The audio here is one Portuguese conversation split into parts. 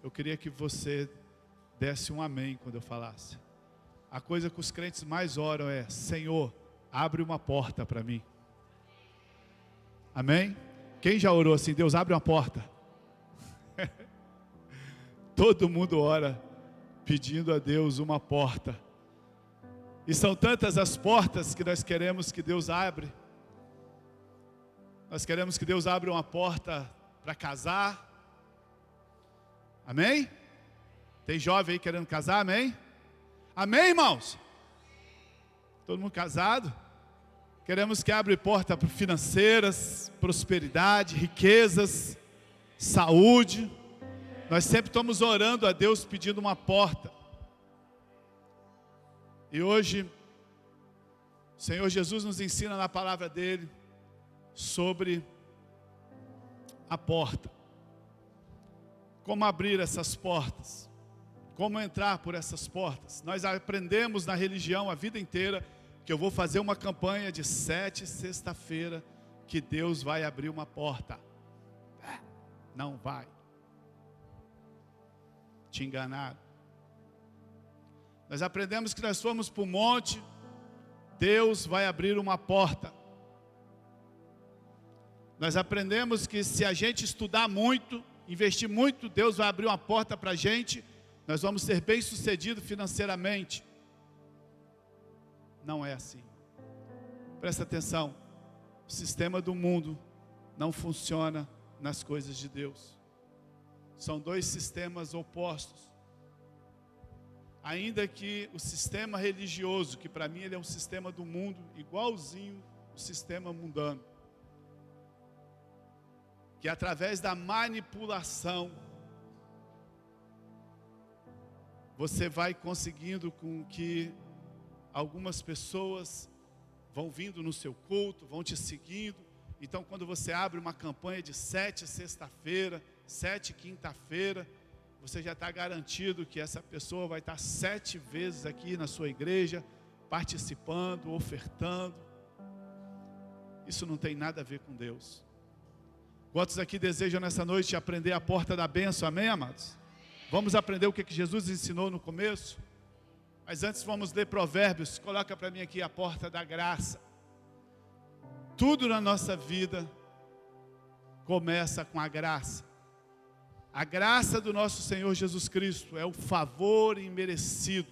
eu queria que você desse um amém quando eu falasse. A coisa que os crentes mais oram é: Senhor, abre uma porta para mim. Amém? Quem já orou assim? Deus, abre uma porta. Todo mundo ora pedindo a Deus uma porta. E são tantas as portas que nós queremos que Deus abra. Nós queremos que Deus abra uma porta para casar. Amém? Tem jovem aí querendo casar, amém? Amém, irmãos? Todo mundo casado? Queremos que abra porta para financeiras, prosperidade, riquezas, saúde. Nós sempre estamos orando a Deus pedindo uma porta. E hoje, o Senhor Jesus nos ensina na palavra dele sobre a porta. Como abrir essas portas. Como entrar por essas portas. Nós aprendemos na religião a vida inteira que eu vou fazer uma campanha de 7 sexta-feira que Deus vai abrir uma porta. Não vai. Te enganaram. Nós aprendemos que nós fomos para o monte, Deus vai abrir uma porta. Nós aprendemos que se a gente estudar muito, investir muito, Deus vai abrir uma porta para a gente, nós vamos ser bem-sucedidos financeiramente. Não é assim. Presta atenção, o sistema do mundo não funciona nas coisas de Deus. São dois sistemas opostos. Ainda que o sistema religioso, que para mim ele é um sistema do mundo, igualzinho o sistema mundano, que através da manipulação, você vai conseguindo com que algumas pessoas vão vindo no seu culto, vão te seguindo. Então quando você abre uma campanha de 7 sexta-feira, 7 quinta-feira, você já está garantido que essa pessoa vai estar 7 vezes aqui na sua igreja, participando, ofertando. Isso não tem nada a ver com Deus. Quantos aqui desejam nessa noite aprender a porta da bênção, amém, amados? Vamos aprender o que Jesus ensinou no começo? Mas antes vamos ler Provérbios. Coloca para mim aqui a porta da graça. Tudo na nossa vida começa com a graça. A graça do nosso Senhor Jesus Cristo é o favor imerecido.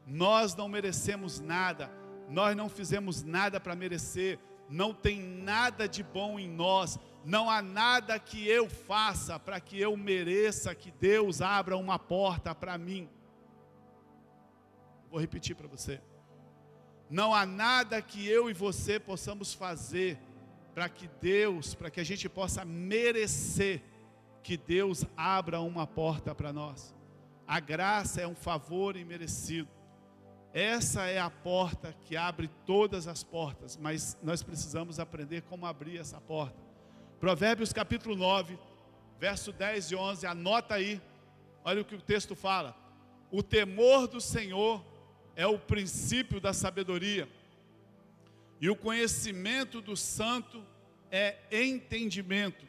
Nós não merecemos nada, nós não fizemos nada para merecer, não tem nada de bom em nós, não há nada que eu faça para que eu mereça que Deus abra uma porta para mim. Vou repetir para você. Não há nada que eu e você possamos fazer para que a gente possa merecer que Deus abra uma porta para nós. A graça é um favor imerecido. Essa é a porta que abre todas as portas, mas nós precisamos aprender como abrir essa porta. Provérbios capítulo 9, verso 10 e 11, anota aí, olha o que o texto fala. O temor do Senhor é o princípio da sabedoria, e o conhecimento do santo é entendimento.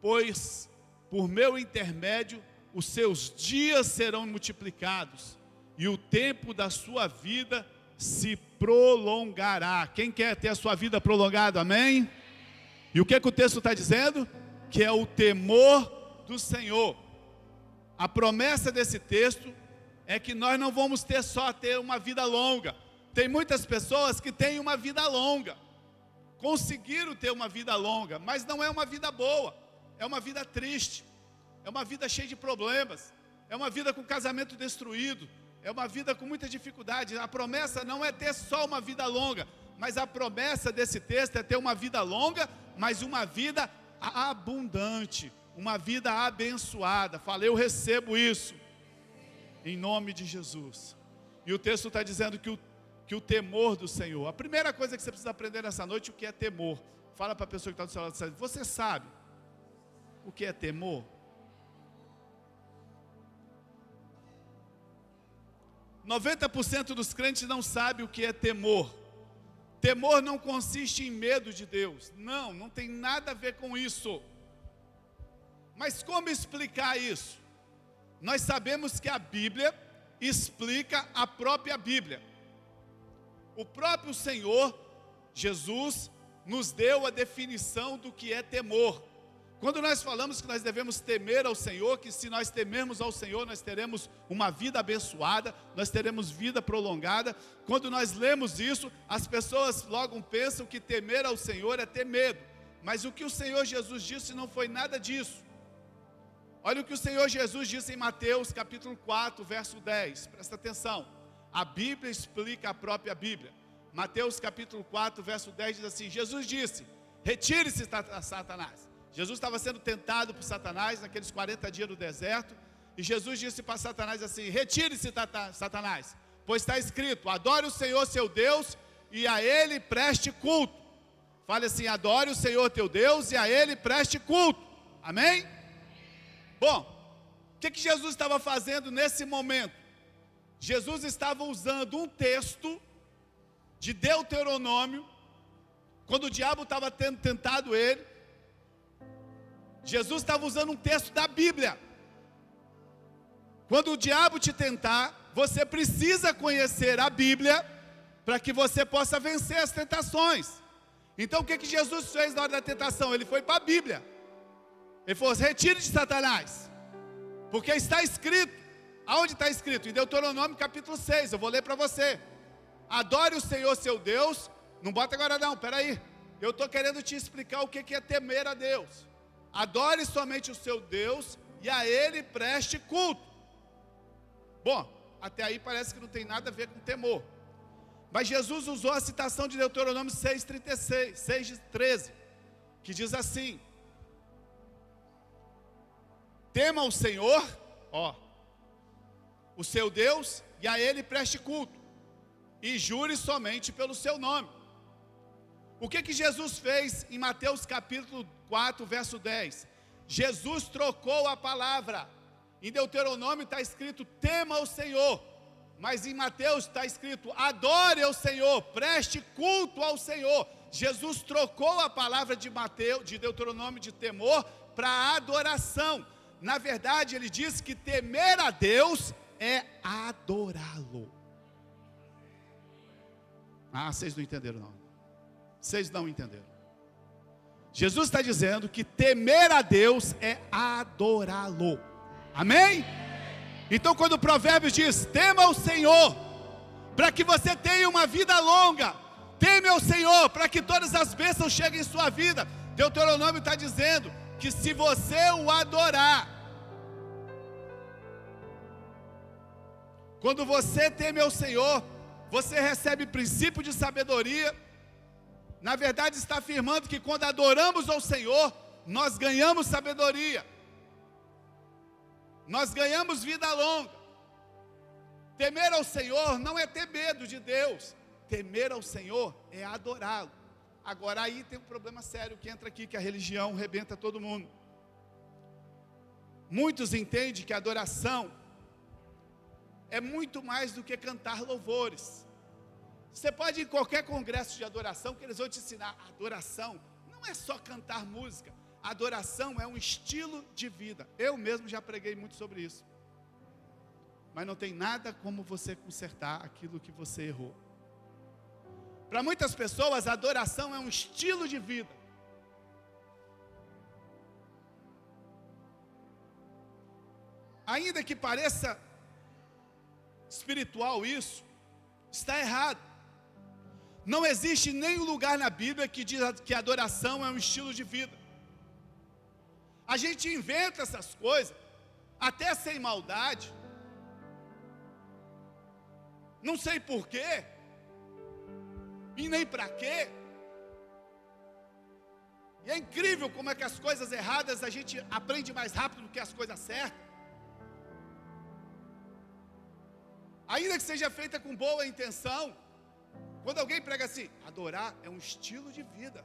Pois por meu intermédio os seus dias serão multiplicados e o tempo da sua vida se prolongará. Quem quer ter a sua vida prolongada, amém? E o que o texto está dizendo? Que é o temor do Senhor. A promessa desse texto é que nós não vamos ter uma vida longa. Tem muitas pessoas que têm uma vida longa, conseguiram ter uma vida longa, mas não é uma vida boa. É uma vida triste, é uma vida cheia de problemas, é uma vida com casamento destruído, é uma vida com muita dificuldade. A promessa não é ter só uma vida longa, mas a promessa desse texto é ter uma vida longa, mas uma vida abundante, uma vida abençoada. Fala, eu recebo isso, em nome de Jesus. E o texto está dizendo que o temor do Senhor, a primeira coisa que você precisa aprender nessa noite, o que é temor. Fala para a pessoa que está do seu lado, você sabe o que é temor? – 90% dos crentes não sabem o que é temor. Temor não consiste em medo de Deus. Não tem nada a ver com isso. Mas como explicar isso? Nós sabemos que a Bíblia explica a própria Bíblia. O próprio Senhor, Jesus, nos deu a definição do que é temor. Quando nós falamos que nós devemos temer ao Senhor, que se nós temermos ao Senhor, nós teremos uma vida abençoada, nós teremos vida prolongada. Quando nós lemos isso, as pessoas logo pensam que temer ao Senhor é ter medo. Mas o que o Senhor Jesus disse não foi nada disso. Olha o que o Senhor Jesus disse em Mateus capítulo 4, verso 10. Presta atenção. A Bíblia explica a própria Bíblia. Mateus capítulo 4, verso 10 diz assim: Jesus disse: retire-se, Satanás. Jesus estava sendo tentado por Satanás naqueles 40 dias no deserto. E Jesus disse para Satanás assim: retire-se, Satanás, pois está escrito: adore o Senhor seu Deus e a Ele preste culto. Fale assim: adore o Senhor teu Deus e a Ele preste culto. Amém? Bom, o que Jesus estava fazendo nesse momento? Jesus estava usando um texto de Deuteronômio, quando o diabo estava tendo tentado ele. Jesus estava usando um texto da Bíblia. Quando o diabo te tentar, você precisa conhecer a Bíblia para que você possa vencer as tentações. Então o que Jesus fez na hora da tentação? Ele foi para a Bíblia. Ele falou: retire-te, Satanás, porque está escrito. Aonde está escrito? Em Deuteronômio capítulo 6, eu vou ler para você. Adore o Senhor seu Deus. Não bota agora não, peraí. Eu estou querendo te explicar o que é temer a Deus. Adore somente o seu Deus e a Ele preste culto. Bom, até aí parece que não tem nada a ver com temor. Mas Jesus usou a citação de Deuteronômio 6,36, 6,13, que diz assim: tema o Senhor, o seu Deus, e a Ele preste culto, e jure somente pelo seu nome. O que Jesus fez em Mateus capítulo 4, verso 10? Jesus trocou a palavra. Em Deuteronômio está escrito: tema o Senhor. Mas em Mateus está escrito: adore ao Senhor, preste culto ao Senhor. Jesus trocou a palavra de Deuteronômio de temor para adoração. Na verdade, ele diz que temer a Deus é adorá-lo. Vocês não entenderam não. Vocês não entenderam. Jesus está dizendo que temer a Deus é adorá-lo. Amém? Então quando o Provérbios diz: tema o Senhor, para que você tenha uma vida longa. Teme ao Senhor, para que todas as bênçãos cheguem em sua vida. Deuteronômio está dizendo que se você o adorar, quando você teme ao Senhor, você recebe princípio de sabedoria. Na verdade está afirmando que quando adoramos ao Senhor, nós ganhamos sabedoria, nós ganhamos vida longa. Temer ao Senhor não é ter medo de Deus. Temer ao Senhor é adorá-lo. Agora aí tem um problema sério que entra aqui, que a religião arrebenta todo mundo. Muitos entendem que a adoração é muito mais do que cantar louvores. Você pode ir em qualquer congresso de adoração que eles vão te ensinar. A adoração não é só cantar música. A adoração é um estilo de vida. Eu mesmo já preguei muito sobre isso. Mas não tem nada como você consertar aquilo que você errou. Para muitas pessoas, a adoração é um estilo de vida. Ainda que pareça espiritual isso, está errado. Não existe nenhum lugar na Bíblia que diz que a adoração é um estilo de vida. A gente inventa essas coisas, até sem maldade. Não sei porquê, e nem para quê. E é incrível como é que as coisas erradas a gente aprende mais rápido do que as coisas certas. Ainda que seja feita com boa intenção. Quando alguém prega assim: adorar é um estilo de vida.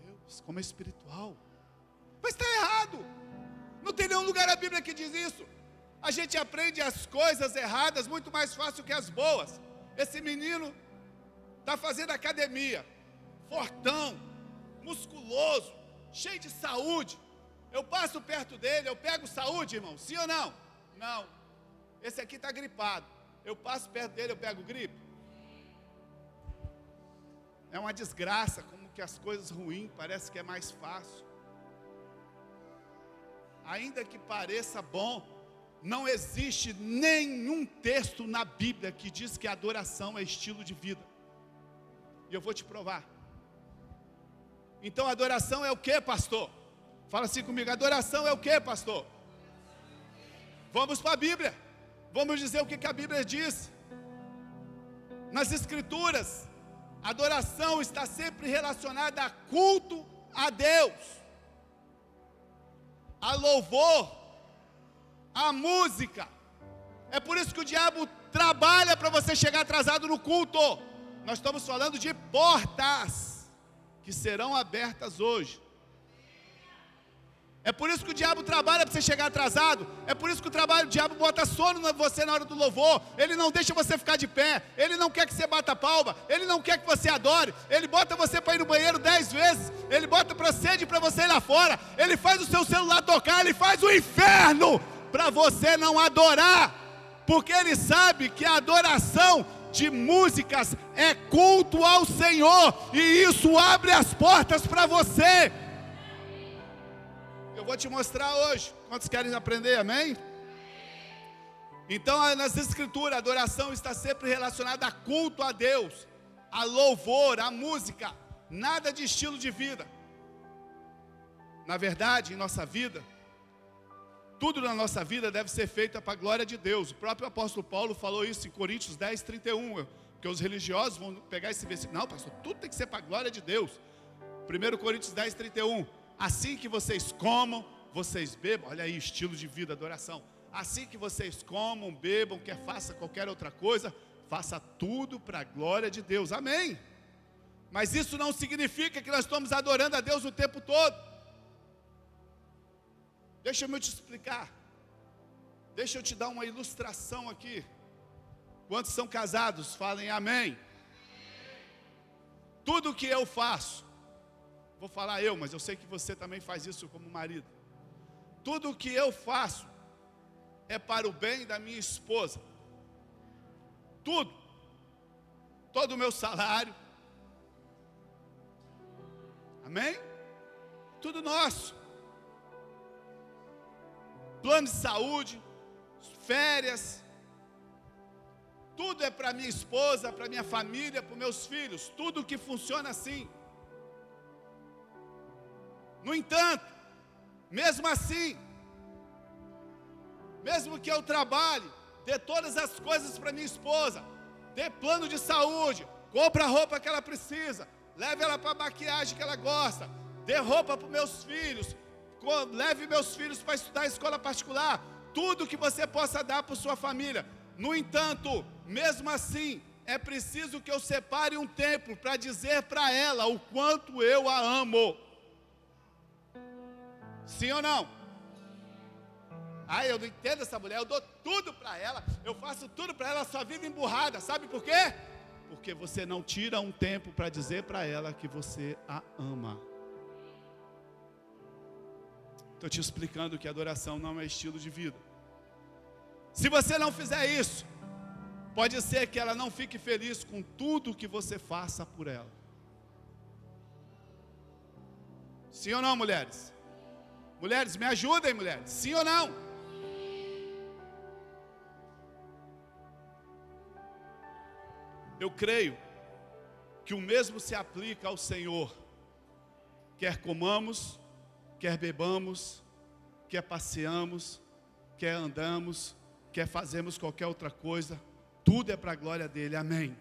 Deus, como é espiritual. Mas está errado. Não tem nenhum lugar na Bíblia que diz isso. A gente aprende as coisas erradas muito mais fácil que as boas. Esse menino está fazendo academia, fortão, musculoso, cheio de saúde. Eu passo perto dele, eu pego saúde, irmão, sim ou não? Não. Esse aqui está gripado. Eu passo perto dele, eu pego gripe. É uma desgraça, como que as coisas ruins parece que é mais fácil. Ainda que pareça bom, não existe nenhum texto na Bíblia que diz que adoração é estilo de vida. E eu vou te provar. Então adoração é o que, pastor? Fala assim comigo, adoração é o que, pastor? Vamos para a Bíblia. Vamos dizer o que a Bíblia diz. Nas Escrituras, adoração está sempre relacionada a culto a Deus, a louvor, a música. É por isso que o diabo trabalha para você chegar atrasado no culto. Nós estamos falando de portas que serão abertas hoje. É por isso que o diabo trabalha para você chegar atrasado. É por isso que o diabo bota sono em você na hora do louvor. Ele não deixa você ficar de pé. Ele não quer que você bata palma. Ele não quer que você adore. Ele bota você para ir no banheiro 10 vezes. Ele bota para sede para você ir lá fora. Ele faz o seu celular tocar. Ele faz o inferno para você não adorar. Porque ele sabe que a adoração de músicas é culto ao Senhor. E isso abre as portas para você. Eu vou te mostrar hoje. Quantos querem aprender, amém? Então, nas Escrituras, a adoração está sempre relacionada a culto a Deus, a louvor, a música, nada de estilo de vida. Na verdade, em nossa vida, tudo na nossa vida deve ser feito para a glória de Deus. O próprio apóstolo Paulo falou isso em Coríntios 10, 31, porque os religiosos vão pegar esse versículo. Não, pastor, tudo tem que ser para a glória de Deus. 1 Coríntios 10, 31. Assim que vocês comam, vocês bebam. Olha aí, estilo de vida, adoração. Assim que vocês comam, bebam, quer faça qualquer outra coisa, faça tudo para a glória de Deus. Amém. Mas isso não significa que nós estamos adorando a Deus o tempo todo. Deixa eu te explicar. Deixa eu te dar uma ilustração aqui. Quantos são casados? Falem amém. Tudo que eu faço, vou falar eu, mas eu sei que você também faz isso como marido. Tudo o que eu faço é para o bem da minha esposa. Tudo. Todo o meu salário. Amém? Tudo nosso. Plano de saúde, férias. Tudo é para minha esposa, para minha família, para os meus filhos. Tudo que funciona assim. No entanto, mesmo assim, mesmo que eu trabalhe, dê todas as coisas para minha esposa, dê plano de saúde, compre a roupa que ela precisa, leve ela para a maquiagem que ela gosta, dê roupa para os meus filhos, leve meus filhos para estudar em escola particular, tudo que você possa dar para sua família. No entanto, mesmo assim, é preciso que eu separe um tempo para dizer para ela o quanto eu a amo. Sim ou não? Eu não entendo essa mulher, eu dou tudo para ela, eu faço tudo para ela, ela só vive emburrada. Sabe por quê? Porque você não tira um tempo para dizer para ela que você a ama. Estou te explicando que adoração não é estilo de vida. Se você não fizer isso, pode ser que ela não fique feliz com tudo que você faça por ela. Sim ou não, mulheres? Mulheres, me ajudem, mulheres. Sim ou não? Eu creio que o mesmo se aplica ao Senhor. Quer comamos, quer bebamos, quer passeamos, quer andamos, quer fazemos qualquer outra coisa, tudo é para a glória dele, amém.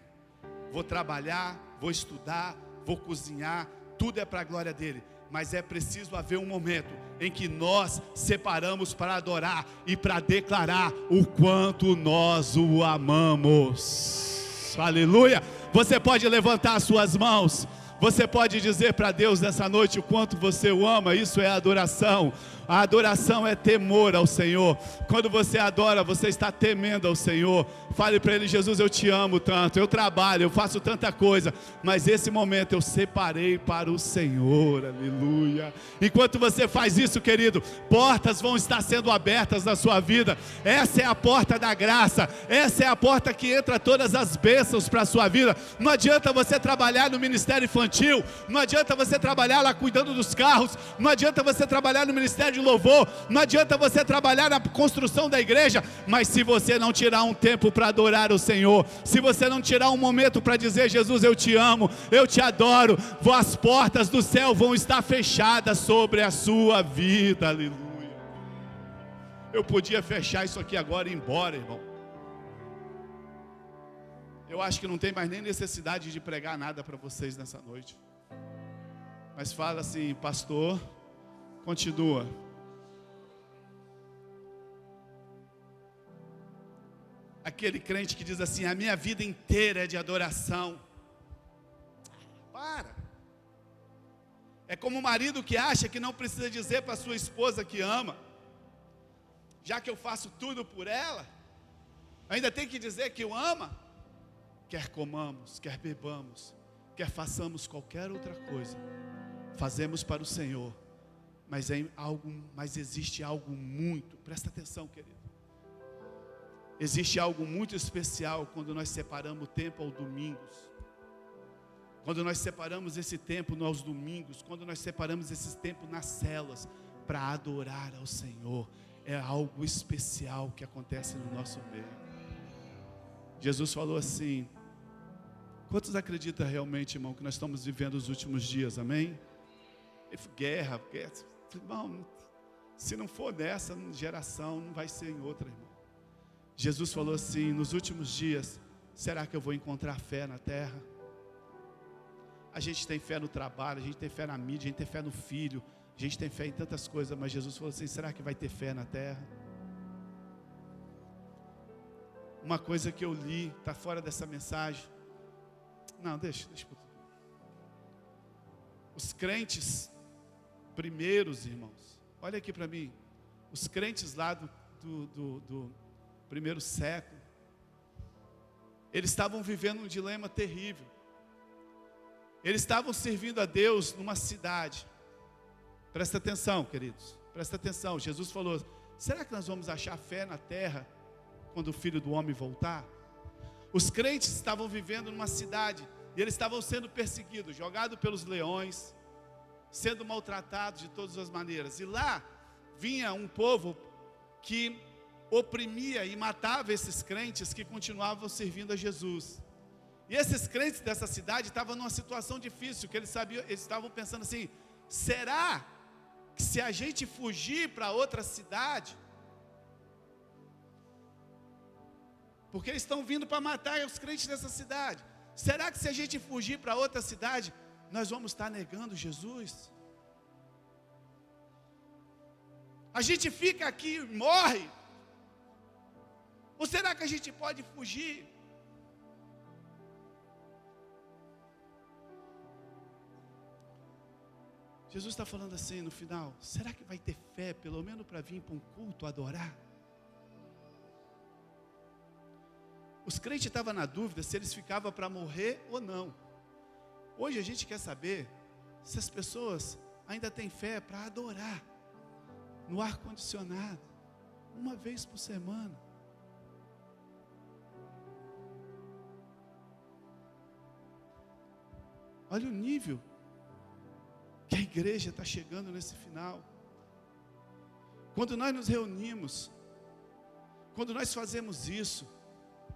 Vou trabalhar, vou estudar, vou cozinhar, tudo é para a glória dele. Mas é preciso haver um momento em que nós separamos para adorar e para declarar o quanto nós o amamos. Aleluia! Você pode levantar as suas mãos. Você pode dizer para Deus nessa noite o quanto você o ama. Isso é adoração. A adoração é temor ao Senhor. Quando você adora, você está temendo ao Senhor. Fale para Ele: Jesus, eu te amo tanto, eu trabalho, eu faço tanta coisa, mas esse momento eu separei para o Senhor. Aleluia. Enquanto você faz isso, querido, portas vão estar sendo abertas na sua vida. Essa é a porta da graça, essa é a porta que entra todas as bênçãos para a sua vida. Não adianta você trabalhar no ministério infantil, não adianta você trabalhar lá cuidando dos carros, não adianta você trabalhar no ministério de louvor, não adianta você trabalhar na construção da igreja, mas se você não tirar um tempo para adorar o Senhor, se você não tirar um momento para dizer: Jesus, eu te amo, eu te adoro, as portas do céu vão estar fechadas sobre a sua vida. Aleluia. Eu podia fechar isso aqui agora e ir embora, irmão. Eu acho que não tem mais nem necessidade de pregar nada para vocês nessa noite. Mas fala assim: pastor, continua. Aquele crente que diz assim: a minha vida inteira é de adoração. Para. É como o marido que acha que não precisa dizer para sua esposa que ama. Já que eu faço tudo por ela, ainda tem que dizer que o ama. Quer comamos, quer bebamos, quer façamos qualquer outra coisa, fazemos para o Senhor. Mas existe algo muito, presta atenção, querido. Existe algo muito especial quando nós separamos o tempo aos domingos. Quando nós separamos esse tempo aos domingos, quando nós separamos esse tempo nas células para adorar ao Senhor, é algo especial que acontece no nosso meio. Jesus falou assim: quantos acreditam realmente, irmão, que nós estamos vivendo os últimos dias, amém? Guerra, irmão, se não for nessa geração, não vai ser em outra, irmão. Jesus falou assim: nos últimos dias, será que eu vou encontrar fé na terra? A gente tem fé no trabalho, a gente tem fé na mídia, a gente tem fé no filho, a gente tem fé em tantas coisas, mas Jesus falou assim: será que vai ter fé na terra? Uma coisa que eu li, está fora dessa mensagem. Não, deixa. Os crentes primeiros, irmãos, olha aqui para mim. Os crentes lá do primeiro século, eles estavam vivendo um dilema terrível. Eles estavam servindo a Deus numa cidade. Presta atenção, queridos, presta atenção. Jesus falou: será que nós vamos achar fé na terra quando o Filho do Homem voltar? Os crentes estavam vivendo numa cidade e eles estavam sendo perseguidos, jogados pelos leões, sendo maltratados de todas as maneiras. E lá vinha um povo que oprimia e matava esses crentes que continuavam servindo a Jesus. E esses crentes dessa cidade estavam numa situação difícil, que eles estavam pensando assim: será que se a gente fugir para outra cidade, porque eles estão vindo para matar os crentes dessa cidade, será que se a gente fugir para outra cidade, nós vamos estar negando Jesus? A gente fica aqui e morre? Ou será que a gente pode fugir? Jesus está falando assim no final: será que vai ter fé, pelo menos para vir para um culto adorar? Os crentes estavam na dúvida se eles ficavam para morrer ou não. Hoje a gente quer saber se as pessoas ainda têm fé para adorar no ar-condicionado, uma vez por semana. Olha o nível que a igreja está chegando nesse final. Quando nós nos reunimos, quando nós fazemos isso,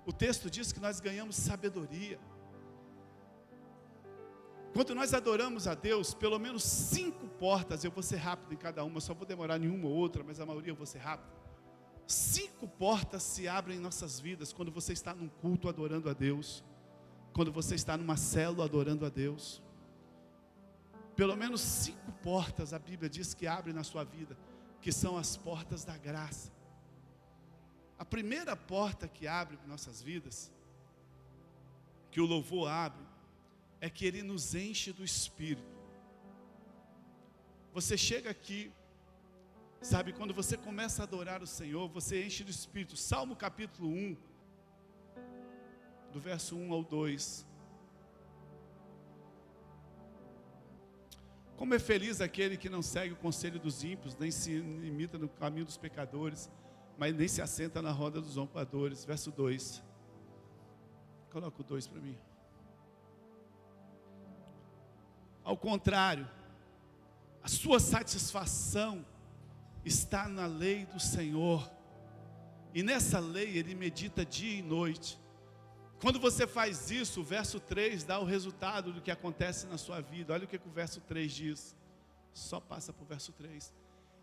o texto diz que nós ganhamos sabedoria. Quando nós adoramos a Deus, pelo menos 5 portas, eu vou ser rápido em cada uma, só vou demorar em uma ou outra, mas a maioria eu vou ser rápido. 5 portas se abrem em nossas vidas quando você está num culto adorando a Deus, quando você está numa célula adorando a Deus. Pelo menos 5 portas a Bíblia diz que abrem na sua vida, que são as portas da graça. A primeira porta que abre em nossas vidas, que o louvor abre, é que ele nos enche do Espírito. Você chega aqui Sabe, quando você começa a adorar o Senhor, você enche do Espírito. Salmo capítulo 1, do verso 1 ao 2. Como é feliz aquele que não segue o conselho dos ímpios, nem se imita no caminho dos pecadores, mas nem se assenta na roda dos zombadores. Verso 2. Coloca o 2 para mim. Ao contrário, a sua satisfação está na lei do Senhor, e nessa lei ele medita dia e noite. Quando você faz isso, o verso 3 dá o resultado do que acontece na sua vida. Olha o que o verso 3 diz. Só passa para o verso 3.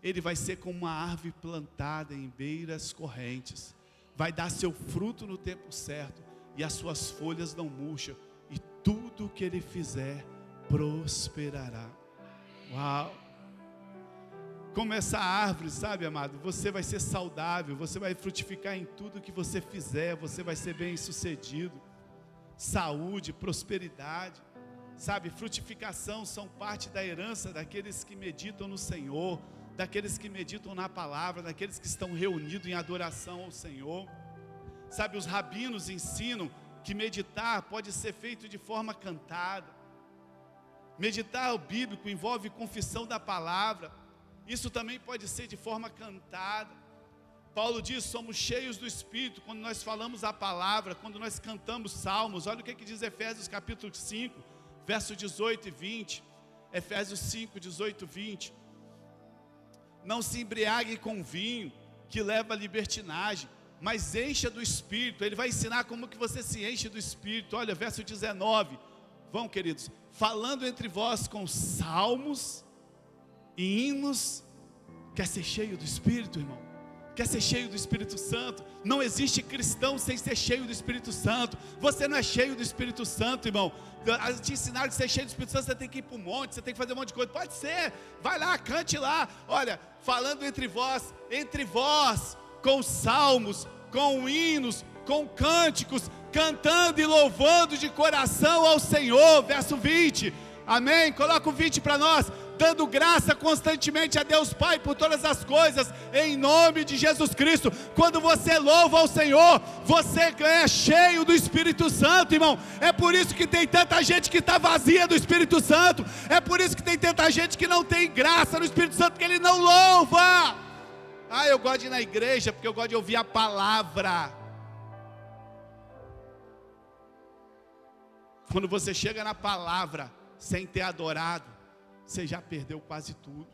Ele vai ser como uma árvore plantada em beiras correntes, vai dar seu fruto no tempo certo, e as suas folhas não murcham, e tudo que ele fizer prosperará. Uau! Como essa árvore, sabe, amado? Você vai ser saudável, você vai frutificar em tudo que você fizer, você vai ser bem sucedido. Saúde, prosperidade, sabe? Frutificação são parte da herança daqueles que meditam no Senhor, daqueles que meditam na palavra, daqueles que estão reunidos em adoração ao Senhor. Sabe, os rabinos ensinam que meditar pode ser feito de forma cantada. Meditar o bíblico envolve confissão da palavra. Isso também pode ser de forma cantada. Paulo diz, somos cheios do Espírito quando nós falamos a palavra, quando nós cantamos salmos. Olha o que diz Efésios capítulo 5, verso 18 e 20. Efésios 5, 18 e 20. Não se embriague com vinho, que leva à libertinagem, mas encha do Espírito. Ele vai ensinar como que você se enche do Espírito. Olha, verso 19. Vão, queridos, falando entre vós com salmos e hinos. Quer ser cheio do Espírito, irmão? Quer ser cheio do Espírito Santo? Não existe cristão sem ser cheio do Espírito Santo. Você não é cheio do Espírito Santo, irmão. Te ensinaram que ser cheio do Espírito Santo, você tem que ir para o monte, você tem que fazer um monte de coisa. Pode ser, vai lá, cante lá. Olha, falando entre vós, com salmos, com hinos, com cânticos, cantando e louvando de coração ao Senhor. Verso 20, amém? Coloca o 20 para nós. Dando graça constantemente a Deus Pai por todas as coisas, em nome de Jesus Cristo. Quando você louva ao Senhor, você é cheio do Espírito Santo, irmão. É por isso que tem tanta gente que está vazia do Espírito Santo. É por isso que tem tanta gente que não tem graça no Espírito Santo, que ele não louva. Eu gosto de ir na igreja porque eu gosto de ouvir a palavra. Quando você chega na palavra sem ter adorado, você já perdeu quase tudo.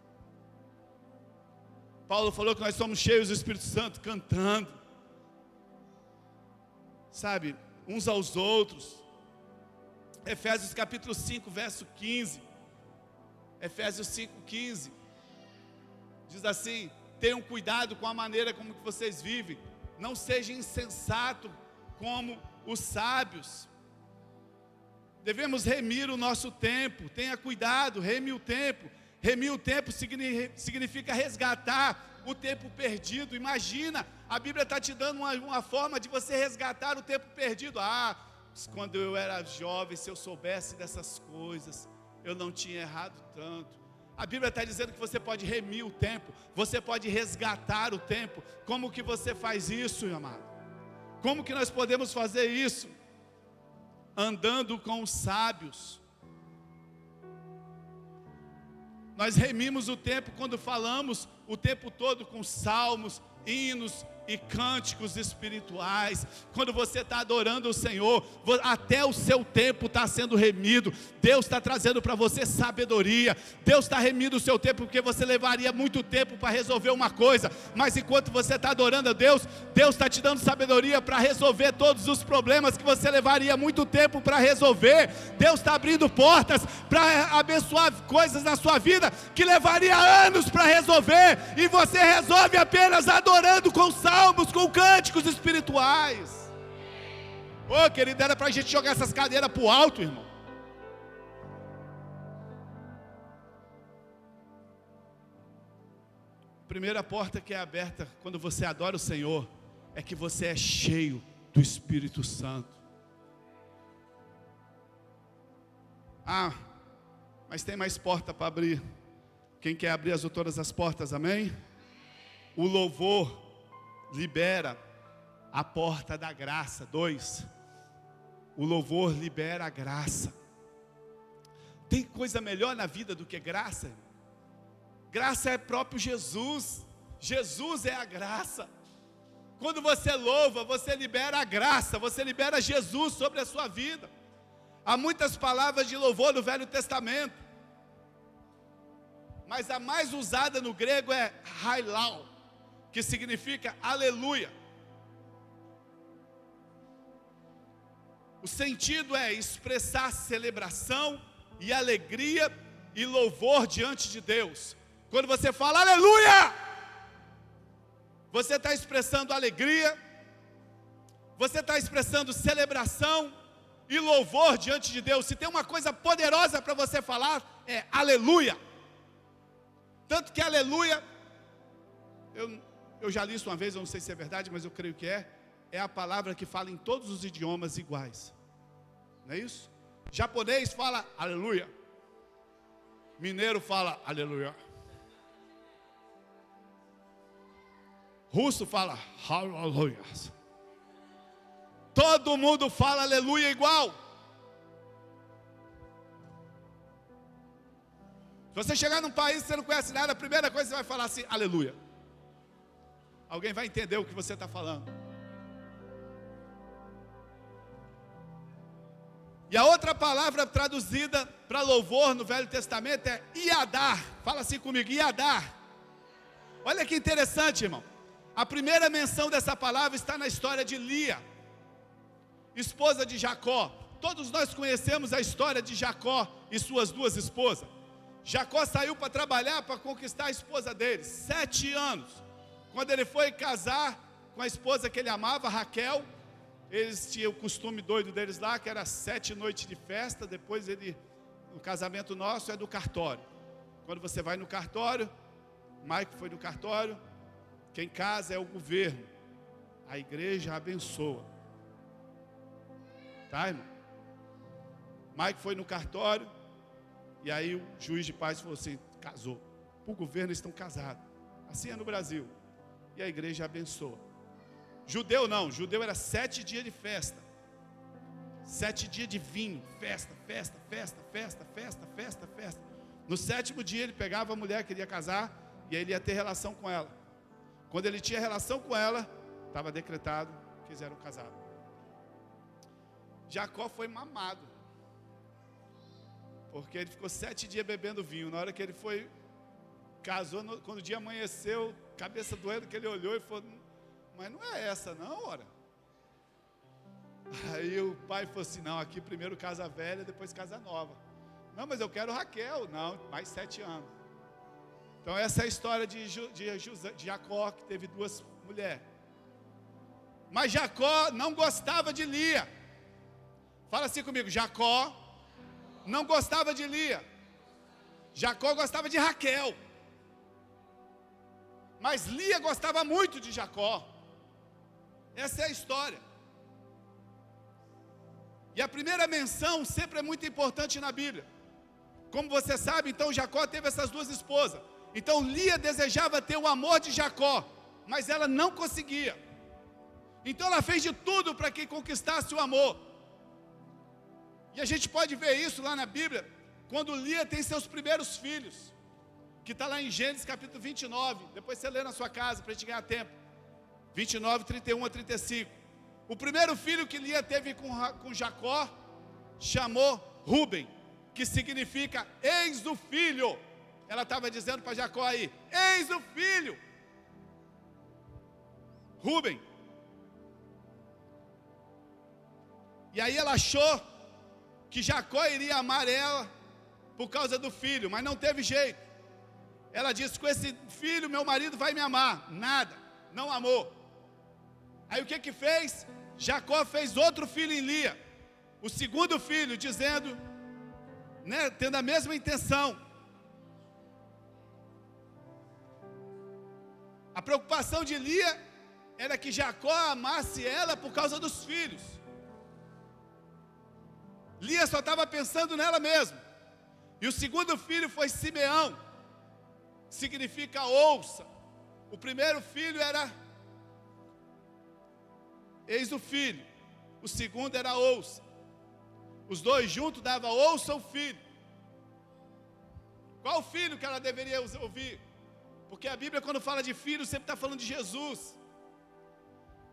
Paulo falou que nós somos cheios do Espírito Santo, cantando, sabe, uns aos outros. Efésios capítulo 5, verso 15. Efésios 5, 15. Diz assim: tenham cuidado com a maneira como que vocês vivem. Não sejam insensatos como os sábios. Devemos remir o nosso tempo. Tenha cuidado, reme o tempo. Remir o tempo significa resgatar o tempo perdido. Imagina, a Bíblia está te dando uma forma de você resgatar o tempo perdido. Quando eu era jovem, se eu soubesse dessas coisas, eu não tinha errado tanto. A Bíblia está dizendo que você pode remir o tempo, você pode resgatar o tempo. Como que você faz isso, meu amado? Como que nós podemos fazer isso? Andando com os sábios. Nós remimos o tempo quando falamos o tempo todo com salmos, hinos e cânticos espirituais. Quando você está adorando o Senhor, até o seu tempo está sendo remido. Deus está trazendo para você sabedoria. Deus está remindo o seu tempo, porque você levaria muito tempo para resolver uma coisa, mas enquanto você está adorando a Deus, Deus está te dando sabedoria para resolver todos os problemas que você levaria muito tempo para resolver. Deus está abrindo portas para abençoar coisas na sua vida que levaria anos para resolver, e você resolve apenas adorando com salmos, com cânticos espirituais. Querido, era para a gente jogar essas cadeiras para o alto, irmão. A primeira porta que é aberta quando você adora o Senhor é que você é cheio do Espírito Santo. Mas tem mais porta para abrir. Quem quer abrir todas as portas, amém? o louvor libera a porta da graça. 2, o louvor libera a graça. Tem coisa melhor na vida do que graça, irmão? Graça é próprio Jesus. Jesus é a graça. Quando você louva, você libera a graça, você libera Jesus sobre a sua vida. Há muitas palavras de louvor no Velho Testamento, mas a mais usada no grego é hailau, que significa aleluia. O sentido é expressar celebração e alegria e louvor diante de Deus. Quando você fala aleluia, você está expressando alegria, você está expressando celebração e louvor diante de Deus. Se tem uma coisa poderosa para você falar, é aleluia. Tanto que aleluia, eu já li isso uma vez, eu não sei se é verdade, mas eu creio que é a palavra que fala em todos os idiomas iguais. Não é isso? Japonês fala aleluia. Mineiro fala aleluia. Russo fala aleluia. Todo mundo fala aleluia igual. Se você chegar num país que você não conhece nada, a primeira coisa que você vai falar assim, aleluia. Alguém vai entender o que você está falando. E a outra palavra traduzida para louvor no Velho Testamento é iadar. Fala assim comigo, iadar. Olha que interessante, irmão. A primeira menção dessa palavra está na história de Lia, esposa de Jacó. Todos nós conhecemos a história de Jacó e suas duas esposas. Jacó saiu para trabalhar, para conquistar a esposa dele, 7 anos. Quando ele foi casar com a esposa que ele amava, Raquel, eles tinham o costume doido deles lá, que era 7 noites de festa. Depois o casamento nosso é do cartório. Quando você vai no cartório, Maico foi no cartório, quem casa é o governo, a igreja abençoa. Tá, irmão? Maico foi no cartório, e aí o juiz de paz falou assim, casou. O governo eles estão casados. Assim é no Brasil. E a igreja abençoa. Judeu não, judeu era 7 dias de festa. 7 dias de vinho, festa, festa, festa, festa, festa, festa, festa. No 7º dia ele pegava a mulher que ele ia casar, e aí ele ia ter relação com ela. Quando ele tinha relação com ela, estava decretado que eles eram casados. Jacó foi mamado, porque ele ficou 7 dias bebendo vinho. Na hora que ele foi, casou, quando o dia amanheceu, cabeça doendo, que ele olhou e falou, mas não é essa não, ora. Aí o pai falou assim, não, aqui primeiro casa velha, depois casa nova. Não, mas eu quero Raquel. Não, mais 7 anos. Então essa é a história de Jacó, que teve 2 mulheres. Mas Jacó não gostava de Lia. Fala assim comigo, Jacó não gostava de Lia. Jacó gostava de Raquel. Mas Lia gostava muito de Jacó. Essa é a história. E a primeira menção sempre é muito importante na Bíblia. Como você sabe, então Jacó teve essas 2 esposas. Então Lia desejava ter o amor de Jacó, mas ela não conseguia. Então ela fez de tudo para que conquistasse o amor. E a gente pode ver isso lá na Bíblia, quando Lia tem seus primeiros filhos, que está lá em Gênesis capítulo 29, depois você lê na sua casa para a gente ganhar tempo, 29, 31 a 35. O primeiro filho que Lia teve com Jacó, chamou Rúben, que significa eis o filho. Ela estava dizendo para Jacó aí, eis o filho, Rúben. E aí ela achou que Jacó iria amar ela por causa do filho, mas não teve jeito. Ela disse, com esse filho meu marido vai me amar. Nada, não amou. Aí o que fez? Jacó fez outro filho em Lia, o segundo filho, dizendo, né, tendo a mesma intenção. A preocupação de Lia era que Jacó amasse ela por causa dos filhos. Lia só estava pensando nela mesma. E o segundo filho foi Simeão, significa ouça. O primeiro filho era eis o filho, o segundo era ouça. Os dois juntos davam ouça o filho. Qual filho que ela deveria ouvir? Porque a Bíblia, quando fala de filho, sempre está falando de Jesus.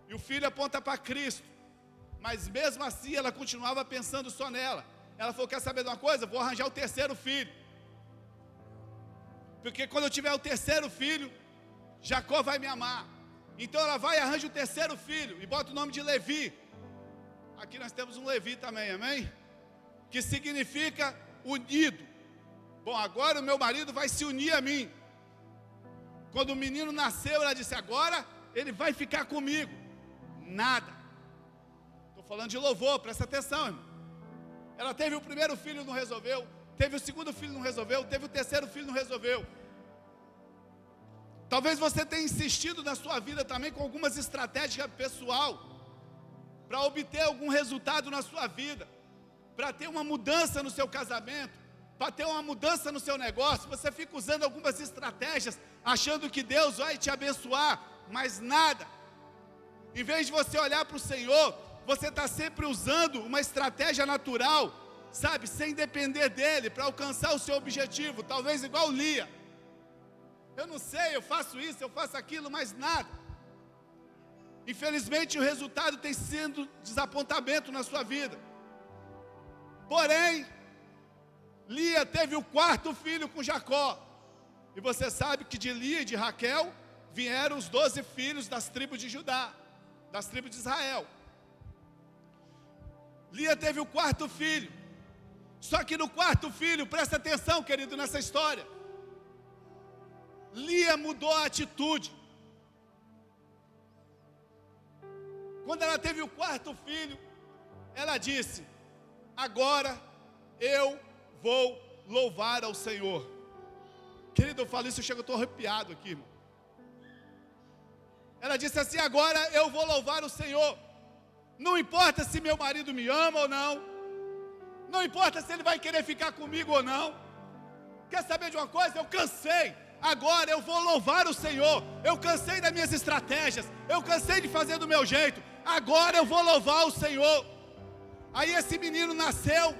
E o filho aponta para Cristo. Mas mesmo assim, ela continuava pensando só nela. Ela falou, quer saber de uma coisa? Vou arranjar o terceiro filho. Porque quando eu tiver o terceiro filho, Jacó vai me amar. Então ela vai e arranja o terceiro filho. E bota o nome de Levi. Aqui nós temos um Levi também, amém? Que significa unido. Bom, agora o meu marido vai se unir a mim. Quando o menino nasceu, ela disse, agora ele vai ficar comigo. Nada. Estou falando de louvor, presta atenção, irmão. Ela teve o primeiro filho, não resolveu. Teve o segundo filho, não resolveu. Teve o terceiro filho, não resolveu. Talvez você tenha insistido na sua vida também com algumas estratégias pessoal para obter algum resultado na sua vida, para ter uma mudança no seu casamento, para ter uma mudança no seu negócio. Você fica usando algumas estratégias, achando que Deus vai te abençoar, mas nada. Em vez de você olhar para o Senhor, você está sempre usando uma estratégia natural, sabe, sem depender dEle, para alcançar o seu objetivo, talvez igual Lia. Eu não sei, eu faço isso, eu faço aquilo, mas nada. Infelizmente o resultado tem sido desapontamento na sua vida. Porém, Lia teve o quarto filho com Jacó. E você sabe que de Lia e de Raquel vieram os 12 filhos das tribos de Judá, das tribos de Israel. Lia teve o quarto filho. Só que no quarto filho, presta atenção, querido, nessa história, Lia mudou a atitude. Quando ela teve o quarto filho, ela disse, agora eu vou louvar ao Senhor. Querido, eu falo isso, eu estou arrepiado aqui, irmão. Ela disse assim, agora eu vou louvar o Senhor. Não importa se meu marido me ama ou não. Não importa se ele vai querer ficar comigo ou não. Quer saber de uma coisa? Eu cansei. Agora eu vou louvar o Senhor. Eu cansei das minhas estratégias. Eu cansei de fazer do meu jeito. Agora eu vou louvar o Senhor. Aí esse menino nasceu.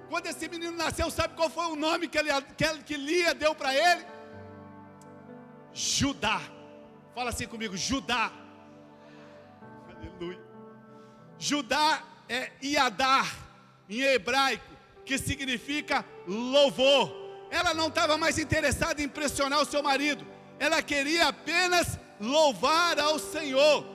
Quando esse menino nasceu, sabe qual foi o nome que Lia deu para ele? Judá. Fala assim comigo, Judá. Aleluia. Judá é Iadar, em hebraico, que significa louvor. Ela não estava mais interessada em impressionar o seu marido. Ela queria apenas louvar ao Senhor.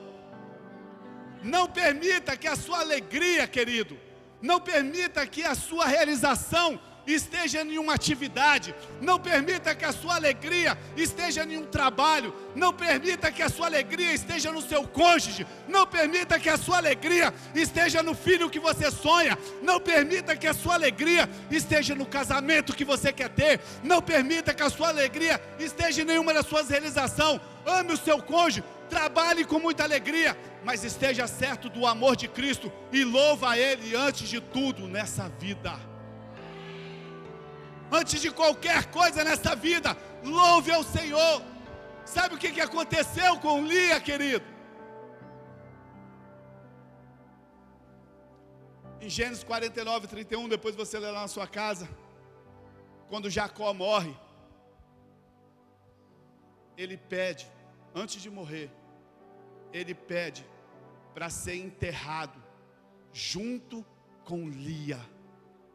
Não permita que a sua alegria, querido, não permita que a sua realização esteja em uma atividade. Não permita que a sua alegria esteja em um trabalho. Não permita que a sua alegria esteja no seu cônjuge. Não permita que a sua alegria esteja no filho que você sonha. Não permita que a sua alegria esteja no casamento que você quer ter. Não permita que a sua alegria esteja em nenhuma das suas realizações. Ame o seu cônjuge, trabalhe com muita alegria, mas esteja certo do amor de Cristo e louva a Ele antes de tudo nessa vida. Antes de qualquer coisa nessa vida, louve ao Senhor. Sabe o que aconteceu com Lia, querido? Em Gênesis 49, 31, depois você lê lá na sua casa, quando Jacó morre, ele pede, antes de morrer, ele pede para ser enterrado junto com Lia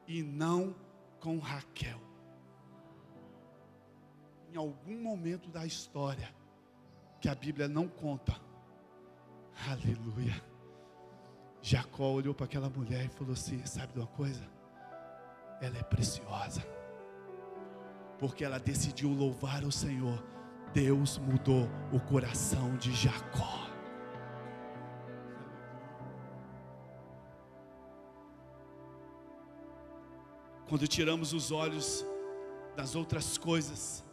e não com Raquel. Em algum momento da história que a Bíblia não conta, aleluia, Jacó olhou para aquela mulher e falou assim, sabe de uma coisa? Ela é preciosa, porque ela decidiu louvar o Senhor. Deus mudou o coração de Jacó. Quando tiramos os olhos das outras coisas,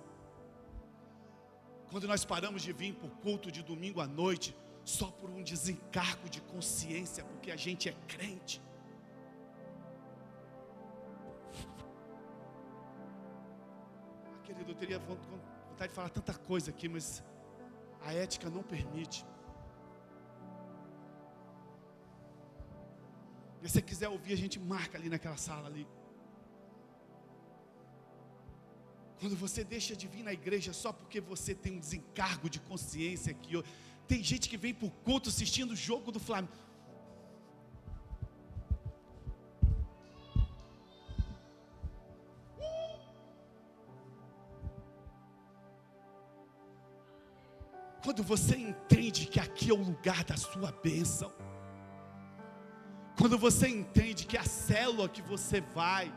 quando nós paramos de vir para o culto de domingo à noite, só por um desencargo de consciência, porque a gente é crente. Querido, eu teria vontade de falar tanta coisa aqui, mas A ética não permite. Se você quiser ouvir, a gente marca ali naquela sala ali. Quando você deixa de vir na igreja só porque você tem um desencargo de consciência aqui. Tem gente que vem por culto assistindo o jogo do Flamengo. Quando você entende que aqui é o lugar da sua bênção. Quando você entende que a célula que você vai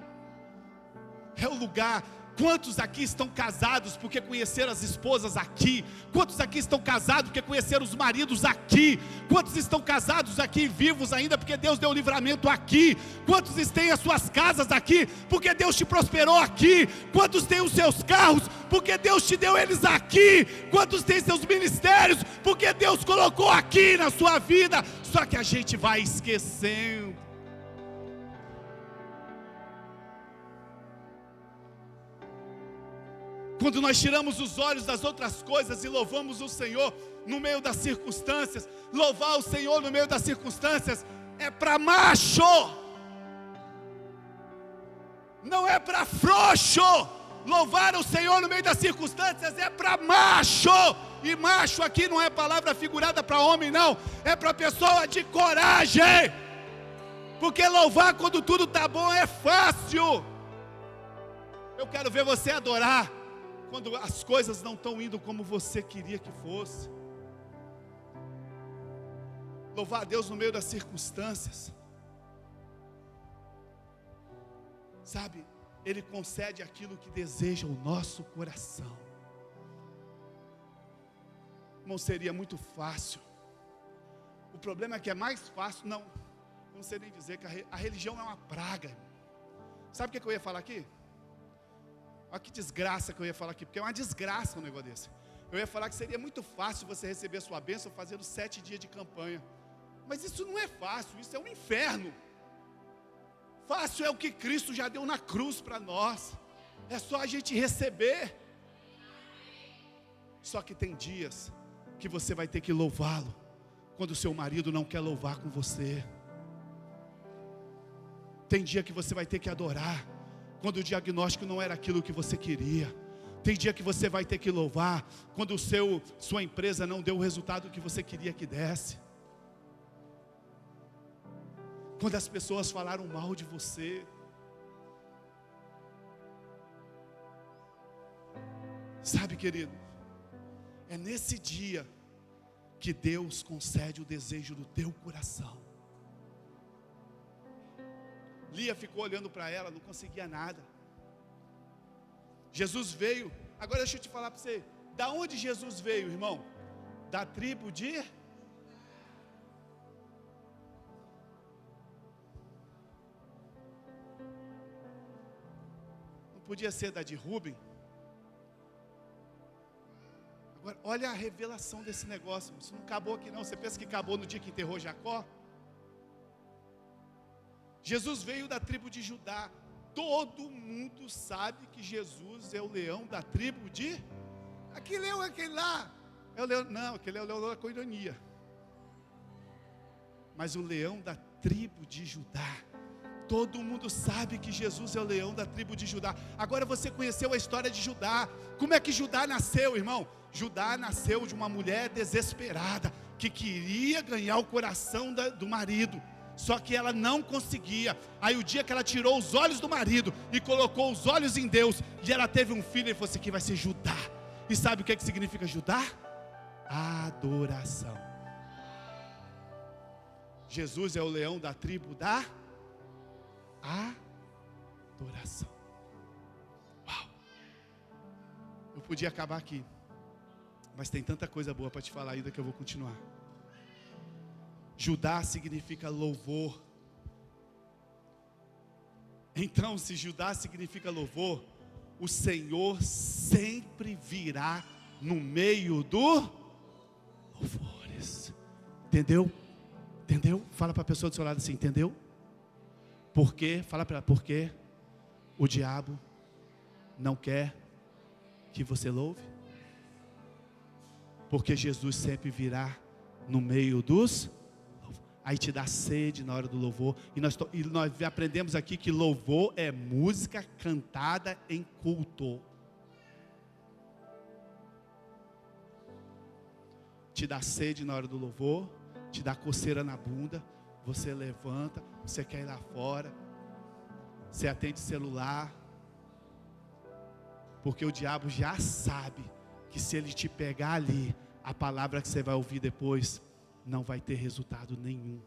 é o lugar. Quantos aqui estão casados porque conheceram as esposas aqui? Quantos aqui estão casados porque conheceram os maridos aqui? Quantos estão casados aqui vivos ainda porque Deus deu livramento aqui? Quantos têm as suas casas aqui porque Deus te prosperou aqui? Quantos têm os seus carros porque Deus te deu eles aqui? Quantos têm seus ministérios porque Deus colocou aqui na sua vida? Só que a gente vai esquecendo. Quando nós tiramos os olhos das outras coisas e louvamos o Senhor no meio das circunstâncias, louvar o Senhor no meio das circunstâncias é para macho, não é para frouxo. Louvar o Senhor no meio das circunstâncias é para macho, e macho aqui não é palavra figurada para homem não, é para pessoa de coragem, porque louvar quando tudo está bom é fácil. Eu quero ver você adorar quando as coisas não estão indo como você queria que fosse. Louvar a Deus no meio das circunstâncias. Sabe, Ele concede aquilo que deseja o nosso coração. Não seria muito fácil. O problema é que é mais fácil, não sei nem dizer que a religião é uma praga. Sabe o que eu ia falar aqui? Olha que desgraça que eu ia falar aqui, porque é uma desgraça um negócio desse. Eu ia falar que seria muito fácil você receber sua bênção fazendo 7 dias de campanha. Mas isso não é fácil, isso é um inferno. Fácil é o que Cristo já deu na cruz para nós. É só a gente receber. Só que tem dias que você vai ter que louvá-lo quando o seu marido não quer louvar com você. Tem dia que você vai ter que adorar quando o diagnóstico não era aquilo que você queria. Tem dia que você vai ter que louvar quando sua empresa não deu o resultado que você queria que desse. Quando as pessoas falaram mal de você. Sabe, querido, é nesse dia que Deus concede o desejo do teu coração. Lia ficou olhando para ela, não conseguia nada. Jesus veio. Agora deixa eu te falar para você. Da onde Jesus veio, irmão? Da tribo de... Não podia ser da de Rubem? Agora, olha a revelação desse negócio. Isso não acabou aqui não. Você pensa que acabou no dia que enterrou Jacó? Jesus veio da tribo de Judá. Todo mundo sabe que Jesus é o leão da tribo de... Aquele leão é aquele lá. É o leão, não, aquele é o leão da coinonia. Mas o leão da tribo de Judá. Todo mundo sabe que Jesus é o leão da tribo de Judá. Agora você conheceu a história de Judá. Como é que Judá nasceu, irmão? Judá nasceu de uma mulher desesperada, que queria ganhar o coração do marido. Só que ela não conseguia. Aí o dia que ela tirou os olhos do marido e colocou os olhos em Deus, e ela teve um filho, e falou assim: que vai ser Judá. E sabe o que significa Judá? Adoração. Jesus é o leão da tribo da adoração. Uau. Eu podia acabar aqui, mas tem tanta coisa boa para te falar ainda que eu vou continuar. Judá significa louvor. Então, se Judá significa louvor, o Senhor sempre virá no meio do louvores. Entendeu? Entendeu? Fala para a pessoa do seu lado assim, entendeu? Por quê? Fala para ela, por quê? O diabo não quer que você louve? Porque Jesus sempre virá no meio dos... Aí te dá sede na hora do louvor. E nós aprendemos aqui que louvor é música cantada em culto. Te dá sede na hora do louvor, te dá coceira na bunda, você levanta, você quer ir lá fora, você atende celular, porque o diabo já sabe que se ele te pegar ali, a palavra que você vai ouvir depois não vai ter resultado nenhum.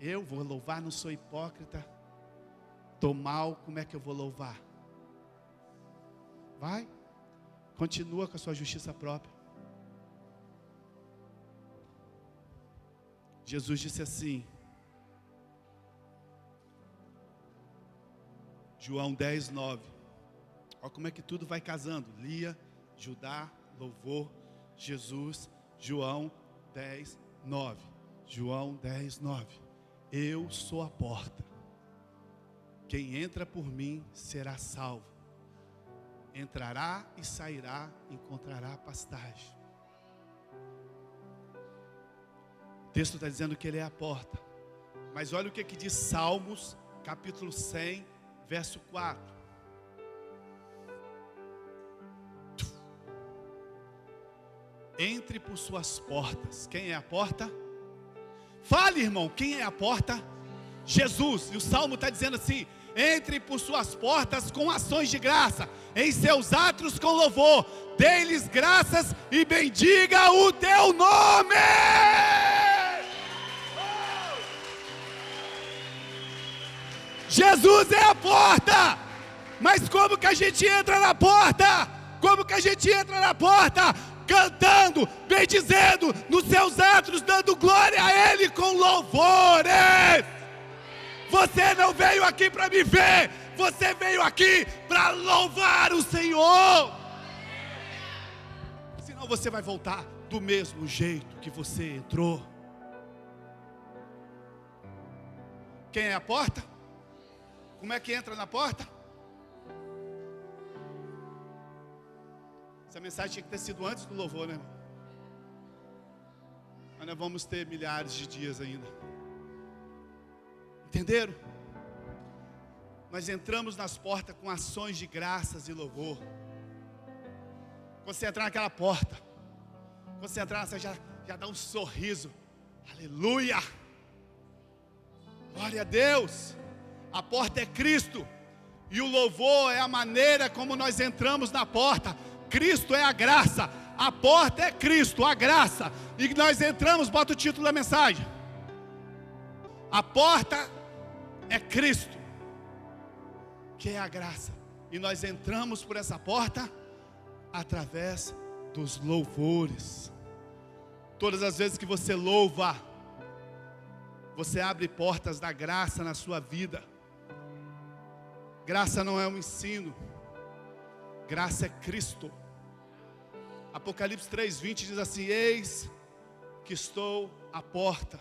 Eu vou louvar, não sou hipócrita, estou mal, como é que eu vou louvar? Vai, continua com a sua justiça própria. Jesus disse assim, João 10, 9. Olha como é que tudo vai casando. Lia, Judá, louvor, Jesus, João 10, 9. João 10, 9. Eu sou a porta. Quem entra por mim será salvo. Entrará e sairá, encontrará pastagem. O texto está dizendo que ele é a porta. Mas olha o que diz Salmos, capítulo 100, verso 4. Entre por suas portas. Quem é a porta? Fale, irmão, quem é a porta? Jesus. E o Salmo está dizendo assim: entre por suas portas com ações de graça, em seus átrios com louvor, dê-lhes graças e bendiga o teu nome. Jesus é a porta. Mas como que a gente entra na porta? Como que a gente entra na porta? Cantando, bendizendo, nos seus atos, dando glória a Ele com louvores. Você não veio aqui para me ver, você veio aqui para louvar o Senhor. Senão você vai voltar do mesmo jeito que você entrou. Quem é a porta? Como é que entra na porta? Essa mensagem tinha que ter sido antes do louvor, né, irmão? Mas nós vamos ter milhares de dias ainda. Entenderam? Nós entramos nas portas com ações de graças e louvor. Quando você entrar naquela porta, quando você entrar, você já dá um sorriso. Aleluia! Glória a Deus! A porta é Cristo. E o louvor é a maneira como nós entramos na porta. Cristo é a graça. A porta é Cristo, a graça. E nós entramos, bota o título da mensagem. A porta é Cristo, que é a graça. E nós entramos por essa porta através dos louvores. Todas as vezes que você louva, você abre portas da graça na sua vida. Graça não é um ensino, graça é Cristo. Apocalipse 3:20 diz assim: eis que estou à porta,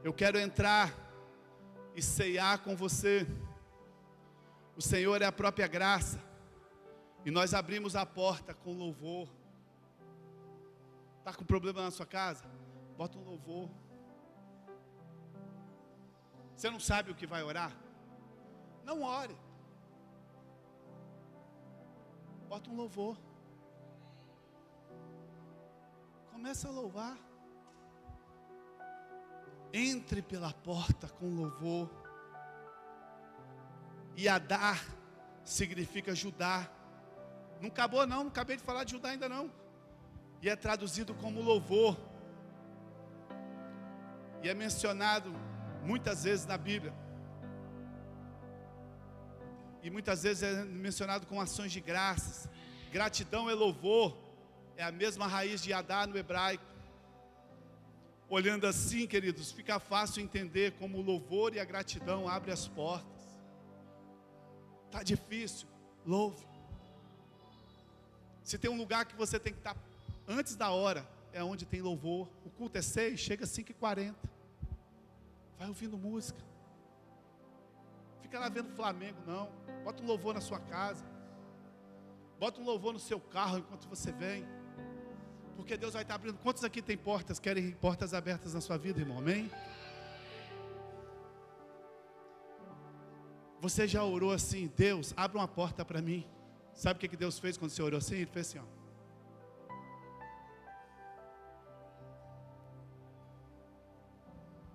eu quero entrar e ceiar com você. O Senhor é a própria graça, e nós abrimos a porta com louvor. Está com problema na sua casa? Bota um louvor. Você não sabe o que vai orar? Não ore. Bota um louvor. Começa a louvar. Entre pela porta com louvor. E Adar significa Judá. Não acabou não, não acabei de falar de Judá ainda não. E é traduzido como louvor. E é mencionado muitas vezes na Bíblia. E muitas vezes é mencionado com ações de graças. Gratidão é louvor. É a mesma raiz de Adar no hebraico. Olhando assim, queridos, fica fácil entender como o louvor e a gratidão abrem as portas. Está difícil, louve. Se tem um lugar que você tem que estar antes da hora, é onde tem louvor. O culto é 6, chega às 5h40. Vai ouvindo música. Fica lá vendo Flamengo, não. Bota um louvor na sua casa. Bota um louvor no seu carro enquanto você vem. Porque Deus vai estar abrindo. Quantos aqui tem portas, querem portas abertas na sua vida, irmão? Amém? Você já orou assim: Deus, abre uma porta para mim. Sabe o que Deus fez quando você orou assim? Ele fez assim, ó.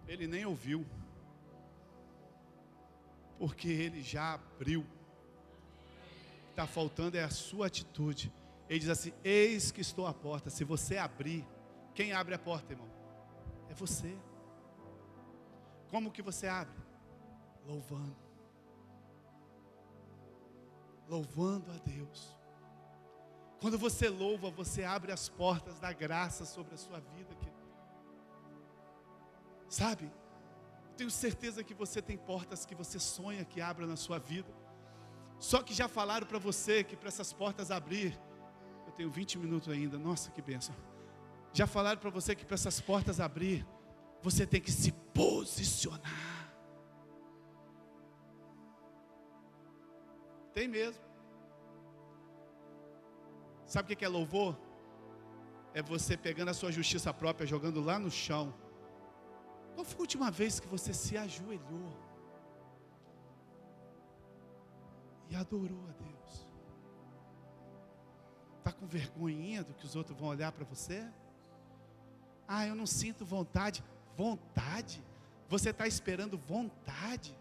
Ele nem ouviu, porque Ele já abriu. O que está faltando é a sua atitude. Ele diz assim: eis que estou à porta. Se você abrir, quem abre a porta, irmão? É você. Como que você abre? Louvando. Louvando a Deus. Quando você louva, você abre as portas da graça sobre a sua vida, querido. Sabe? Tenho certeza que você tem portas que você sonha que abra na sua vida. Só que já falaram para você que para essas portas abrir, eu tenho 20 minutos ainda, nossa, que bênção. Já falaram para você que para essas portas abrir, você tem que se posicionar. Tem mesmo. Sabe o que é louvor? É você pegando a sua justiça própria, jogando lá no chão. Qual foi a última vez que você se ajoelhou e adorou a Deus? Está com vergonhinha do que os outros vão olhar para você? Ah, eu não sinto vontade. Vontade? Você está esperando vontade?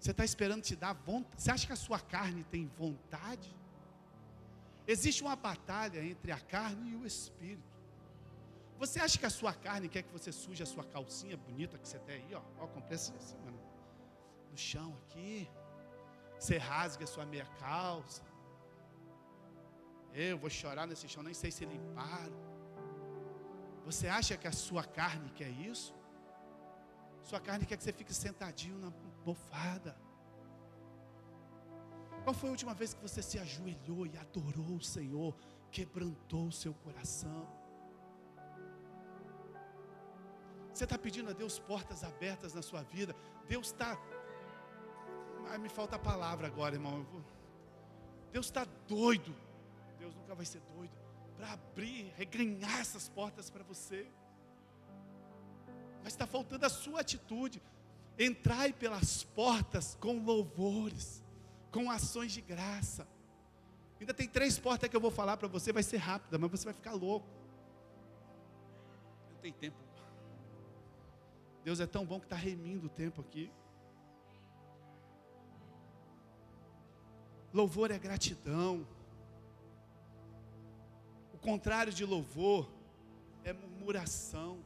Você está esperando te dar vontade? Você acha que a sua carne tem vontade? Existe uma batalha entre a carne e o espírito. Você acha que a sua carne quer que você suje a sua calcinha bonita que você tem aí, ó, comprei essa semana, no chão aqui, você rasga a sua meia calça, eu vou chorar nesse chão, nem sei se limparam. Você acha que a sua carne quer isso? Sua carne quer que você fique sentadinho na mofada. Qual foi a última vez que você se ajoelhou e adorou o Senhor, quebrantou o seu coração? Você está pedindo a Deus portas abertas na sua vida. Deus está... me falta a palavra agora, irmão. Deus está doido. Deus nunca vai ser doido para abrir, reganhar essas portas para você. Mas está faltando a sua atitude. Entrai pelas portas com louvores, com ações de graça. Ainda tem 3 portas que eu vou falar para você, vai ser rápida, mas você vai ficar louco. Não tem tempo. Deus é tão bom que está remindo o tempo aqui. Louvor é gratidão. O contrário de louvor é murmuração,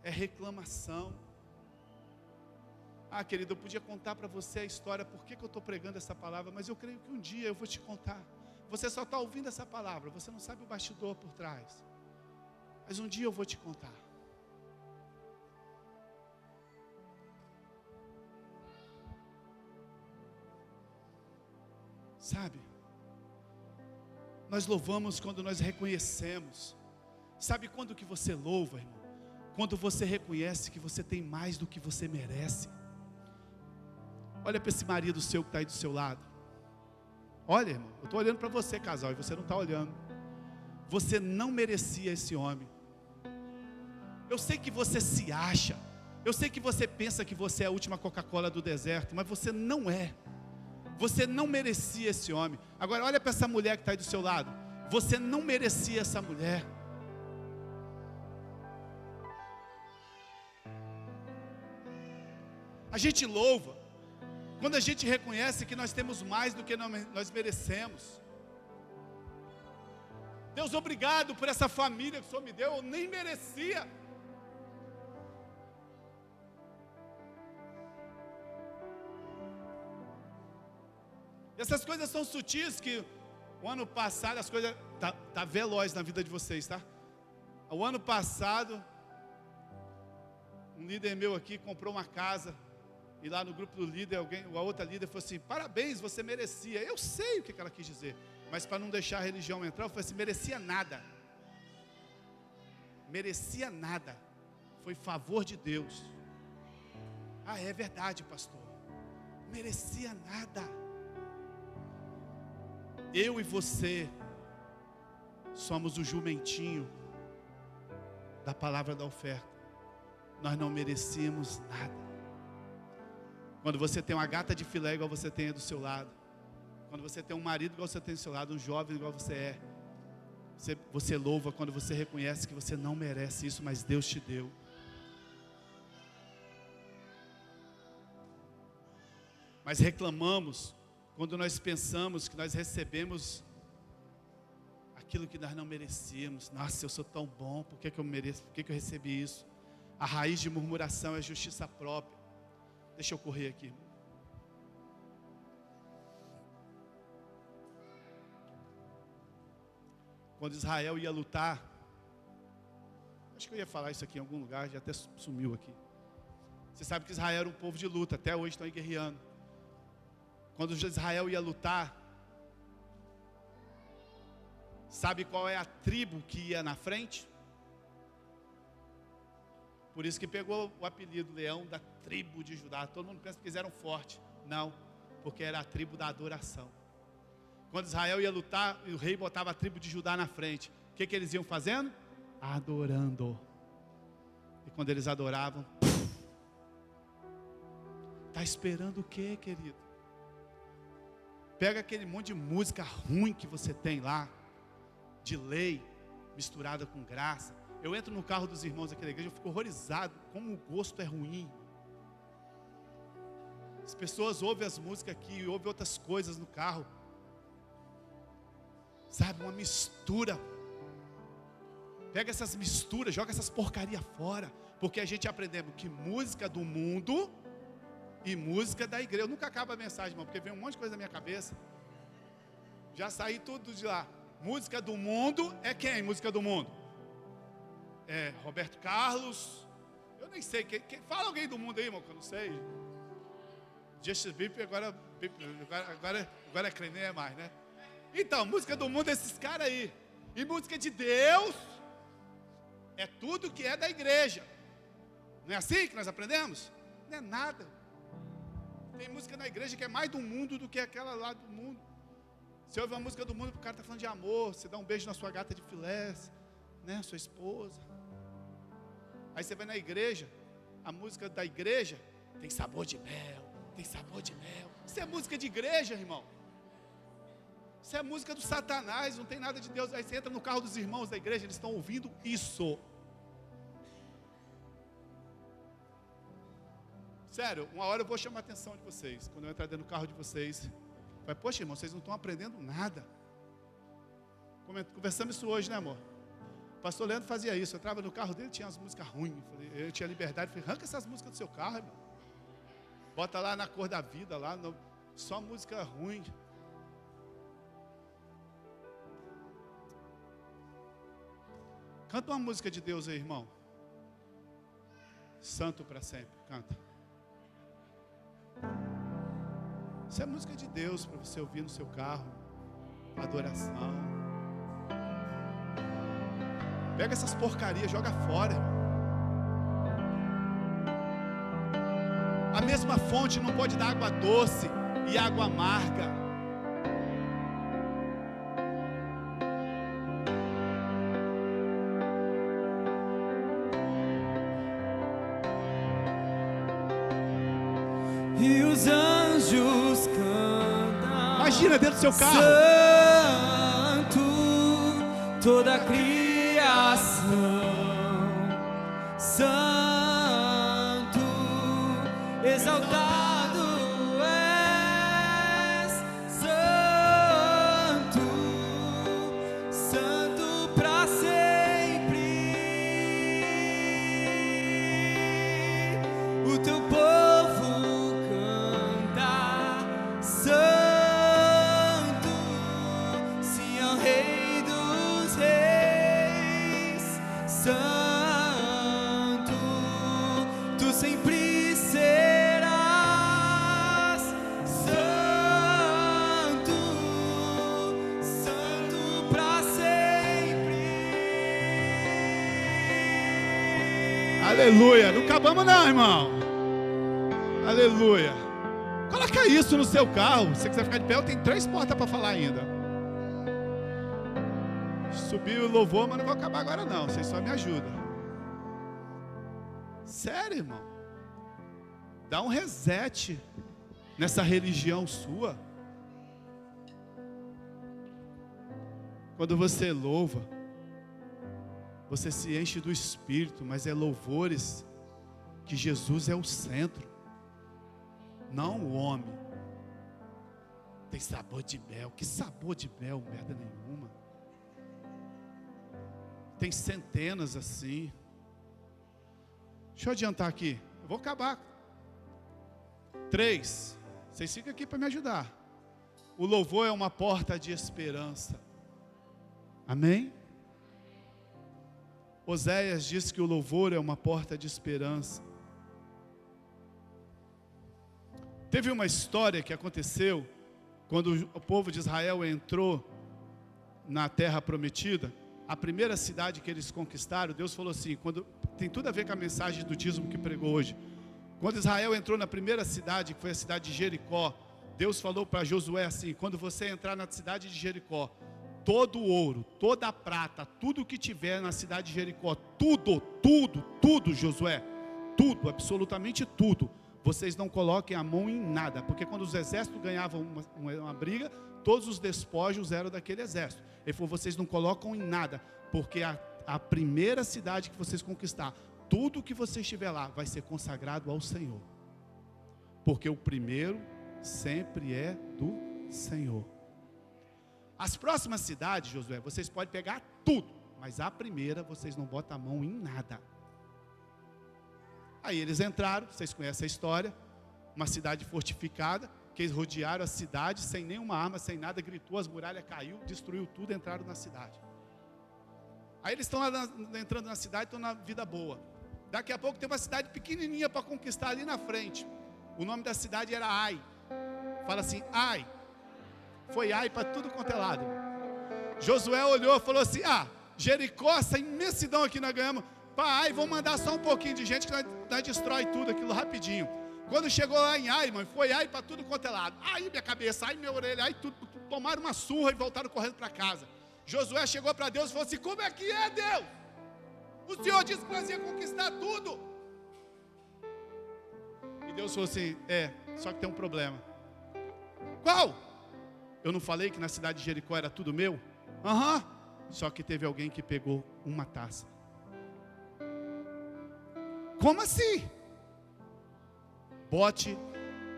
é reclamação. Ah, querido, eu podia contar para você a história, por que eu estou pregando essa palavra, mas eu creio que um dia eu vou te contar. Você só está ouvindo essa palavra, você não sabe o bastidor por trás. Mas um dia eu vou te contar. Sabe? Nós louvamos quando nós reconhecemos. Sabe quando que você louva, irmão? Quando você reconhece que você tem mais do que você merece. Olha para esse marido seu que está aí do seu lado. Olha, irmão, eu estou olhando para você, casal, e você não está olhando. Você não merecia esse homem. Eu sei que você se acha. Eu sei que você pensa que você é a última Coca-Cola do deserto, mas você não é. Você não merecia esse homem. Agora olha para essa mulher que está aí do seu lado. Você não merecia essa mulher. A gente louva quando a gente reconhece que nós temos mais do que nós merecemos. Deus, obrigado por essa família que o Senhor me deu, eu nem merecia. E essas coisas são sutis que o ano passado as coisas tá veloz na vida de vocês, tá? O ano passado um líder meu aqui comprou uma casa e lá no grupo do líder a outra líder falou assim: parabéns, você merecia. Eu sei o que ela quis dizer, mas para não deixar a religião entrar, eu falei assim: merecia nada. Merecia nada. Foi favor de Deus. Ah, é verdade, pastor. merecia nada. Eu e você somos o jumentinho da palavra da oferta. Nós não merecíamos nada. Quando você tem uma gata de filé igual você tem do seu lado, quando você tem um marido igual você tem do seu lado, um jovem igual você é, você louva quando você reconhece que você não merece isso, mas Deus te deu. Mas reclamamos quando nós pensamos que nós recebemos aquilo que nós não merecíamos. Nossa, eu sou tão bom, por que eu mereço? Por que eu recebi isso? A raiz de murmuração é justiça própria. Deixa eu correr aqui. Quando Israel ia lutar, acho que eu ia falar isso aqui em algum lugar, já até sumiu aqui. Você sabe que Israel era um povo de luta, até hoje estão aí guerreando. Quando Israel ia lutar, sabe qual é a tribo que ia na frente? Por isso que pegou o apelido Leão da tribo de Judá. Todo mundo pensa que eles eram fortes. Não, porque era a tribo da adoração. Quando Israel ia lutar, o rei botava a tribo de Judá na frente. O que eles iam fazendo? Adorando. E quando eles adoravam, está esperando o quê, querido? Pega aquele monte de música ruim que você tem lá, de lei, misturada com graça. Eu entro no carro dos irmãos aqui da igreja, eu fico horrorizado, como o gosto é ruim. As pessoas ouvem as músicas aqui, ouvem outras coisas no carro. Sabe, uma mistura. Pega essas misturas, joga essas porcaria fora. Porque a gente aprendemos que música do mundo e música da igreja. Eu nunca acabo a mensagem, irmão, porque vem um monte de coisa na minha cabeça. Já saí tudo de lá. Música do mundo é quem? Música do mundo? É Roberto Carlos. Eu nem sei. Fala alguém do mundo aí, irmão, que eu não sei. Justin Bieber agora é crente, nem é mais, né? Então, música do mundo é esses caras aí. E música de Deus é tudo que é da igreja. Não é assim que nós aprendemos? Não é nada. Tem música na igreja que é mais do mundo do que aquela lá do mundo. Você ouve uma música do mundo, o cara está falando de amor. Você dá um beijo na sua gata de filé, né, sua esposa. Aí você vai na igreja, a música da igreja tem sabor de mel, tem sabor de mel. Isso é música de igreja, irmão. Isso é música do Satanás, não tem nada de Deus. Aí você entra no carro dos irmãos da igreja, eles estão ouvindo isso. Sério, uma hora eu vou chamar a atenção de vocês. Quando eu entrar dentro do carro de vocês, vai, poxa, irmão, vocês não estão aprendendo nada. Conversamos isso hoje, né, amor? O pastor Leandro fazia isso. Eu entrava no carro dele, tinha umas músicas ruins. Eu tinha liberdade. Falei, arranca essas músicas do seu carro, irmão. Bota lá na Cor da Vida, lá, só música ruim. Canta uma música de Deus aí, irmão. Santo para sempre. Canta. Isso é música de Deus para você ouvir no seu carro. Adoração. Pega essas porcarias, joga fora, irmão. A mesma fonte não pode dar água doce e água amarga. E os anjos cantam. Imagina dentro do seu carro. Santo, toda a criação. Santo, exaltado és. Santo, santo para sempre. O teu povo Santo, sim, é o Rei dos Reis. Santo, tu sempre serás. Santo, santo para sempre. Aleluia. Não acabamos não, irmão. Aleluia. Coloca isso no seu carro. Se você quiser ficar de pé, eu tenho 3 portas para falar ainda. Subiu o louvor, mas não vou acabar agora não. Vocês só me ajudam. Sério, irmão. Dá um reset nessa religião sua. Quando você louva, você se enche do Espírito, mas é louvores que Jesus é o centro, não o homem. Tem sabor de mel. Que sabor de mel? Merda nenhuma. Tem centenas assim. Deixa eu adiantar aqui. Eu vou acabar. 3. Vocês ficam aqui para me ajudar. O louvor é uma porta de esperança. Amém? Oséias diz que o louvor é uma porta de esperança. Teve uma história que aconteceu quando o povo de Israel entrou na terra prometida. A primeira cidade que eles conquistaram, Deus falou assim, tem tudo a ver com a mensagem do dízimo que pregou hoje. Quando Israel entrou na primeira cidade, que foi a cidade de Jericó, Deus falou para Josué assim: quando você entrar na cidade de Jericó, todo o ouro, toda a prata, tudo que tiver na cidade de Jericó, tudo, Josué, tudo, absolutamente tudo, vocês não coloquem a mão em nada, porque quando os exércitos ganhavam uma briga, todos os despojos eram daquele exército. Ele falou: vocês não colocam em nada, porque a primeira cidade que vocês conquistar, tudo que vocês tiver lá vai ser consagrado ao Senhor, porque o primeiro sempre é do Senhor. As próximas cidades, Josué, vocês podem pegar tudo, mas a primeira vocês não botam a mão em nada. Aí eles entraram, vocês conhecem a história, uma cidade fortificada, que eles rodearam a cidade sem nenhuma arma, sem nada, gritou, as muralhas caiu, destruiu tudo, entraram na cidade. Aí eles estão lá entrando na cidade, estão na vida boa. Daqui a pouco tem uma cidade pequenininha para conquistar ali na frente. O nome da cidade era Ai. Fala assim, Ai. Foi Ai para tudo quanto é lado. Josué olhou e falou assim: Jericó, essa imensidão aqui nós ganhamos. Para Ai, vamos mandar só um pouquinho de gente que nós destrói tudo aquilo rapidinho. Quando chegou lá em Ai, mãe, foi Ai para tudo quanto é lado. Ai minha cabeça, ai minha orelha, ai tudo. Tomaram uma surra e voltaram correndo para casa. Josué chegou para Deus e falou assim: como é que é, Deus? O Senhor disse que nós ia conquistar tudo. E Deus falou assim: só que tem um problema. Qual? Eu não falei que na cidade de Jericó era tudo meu? Só que teve alguém que pegou uma taça. Como assim? Bote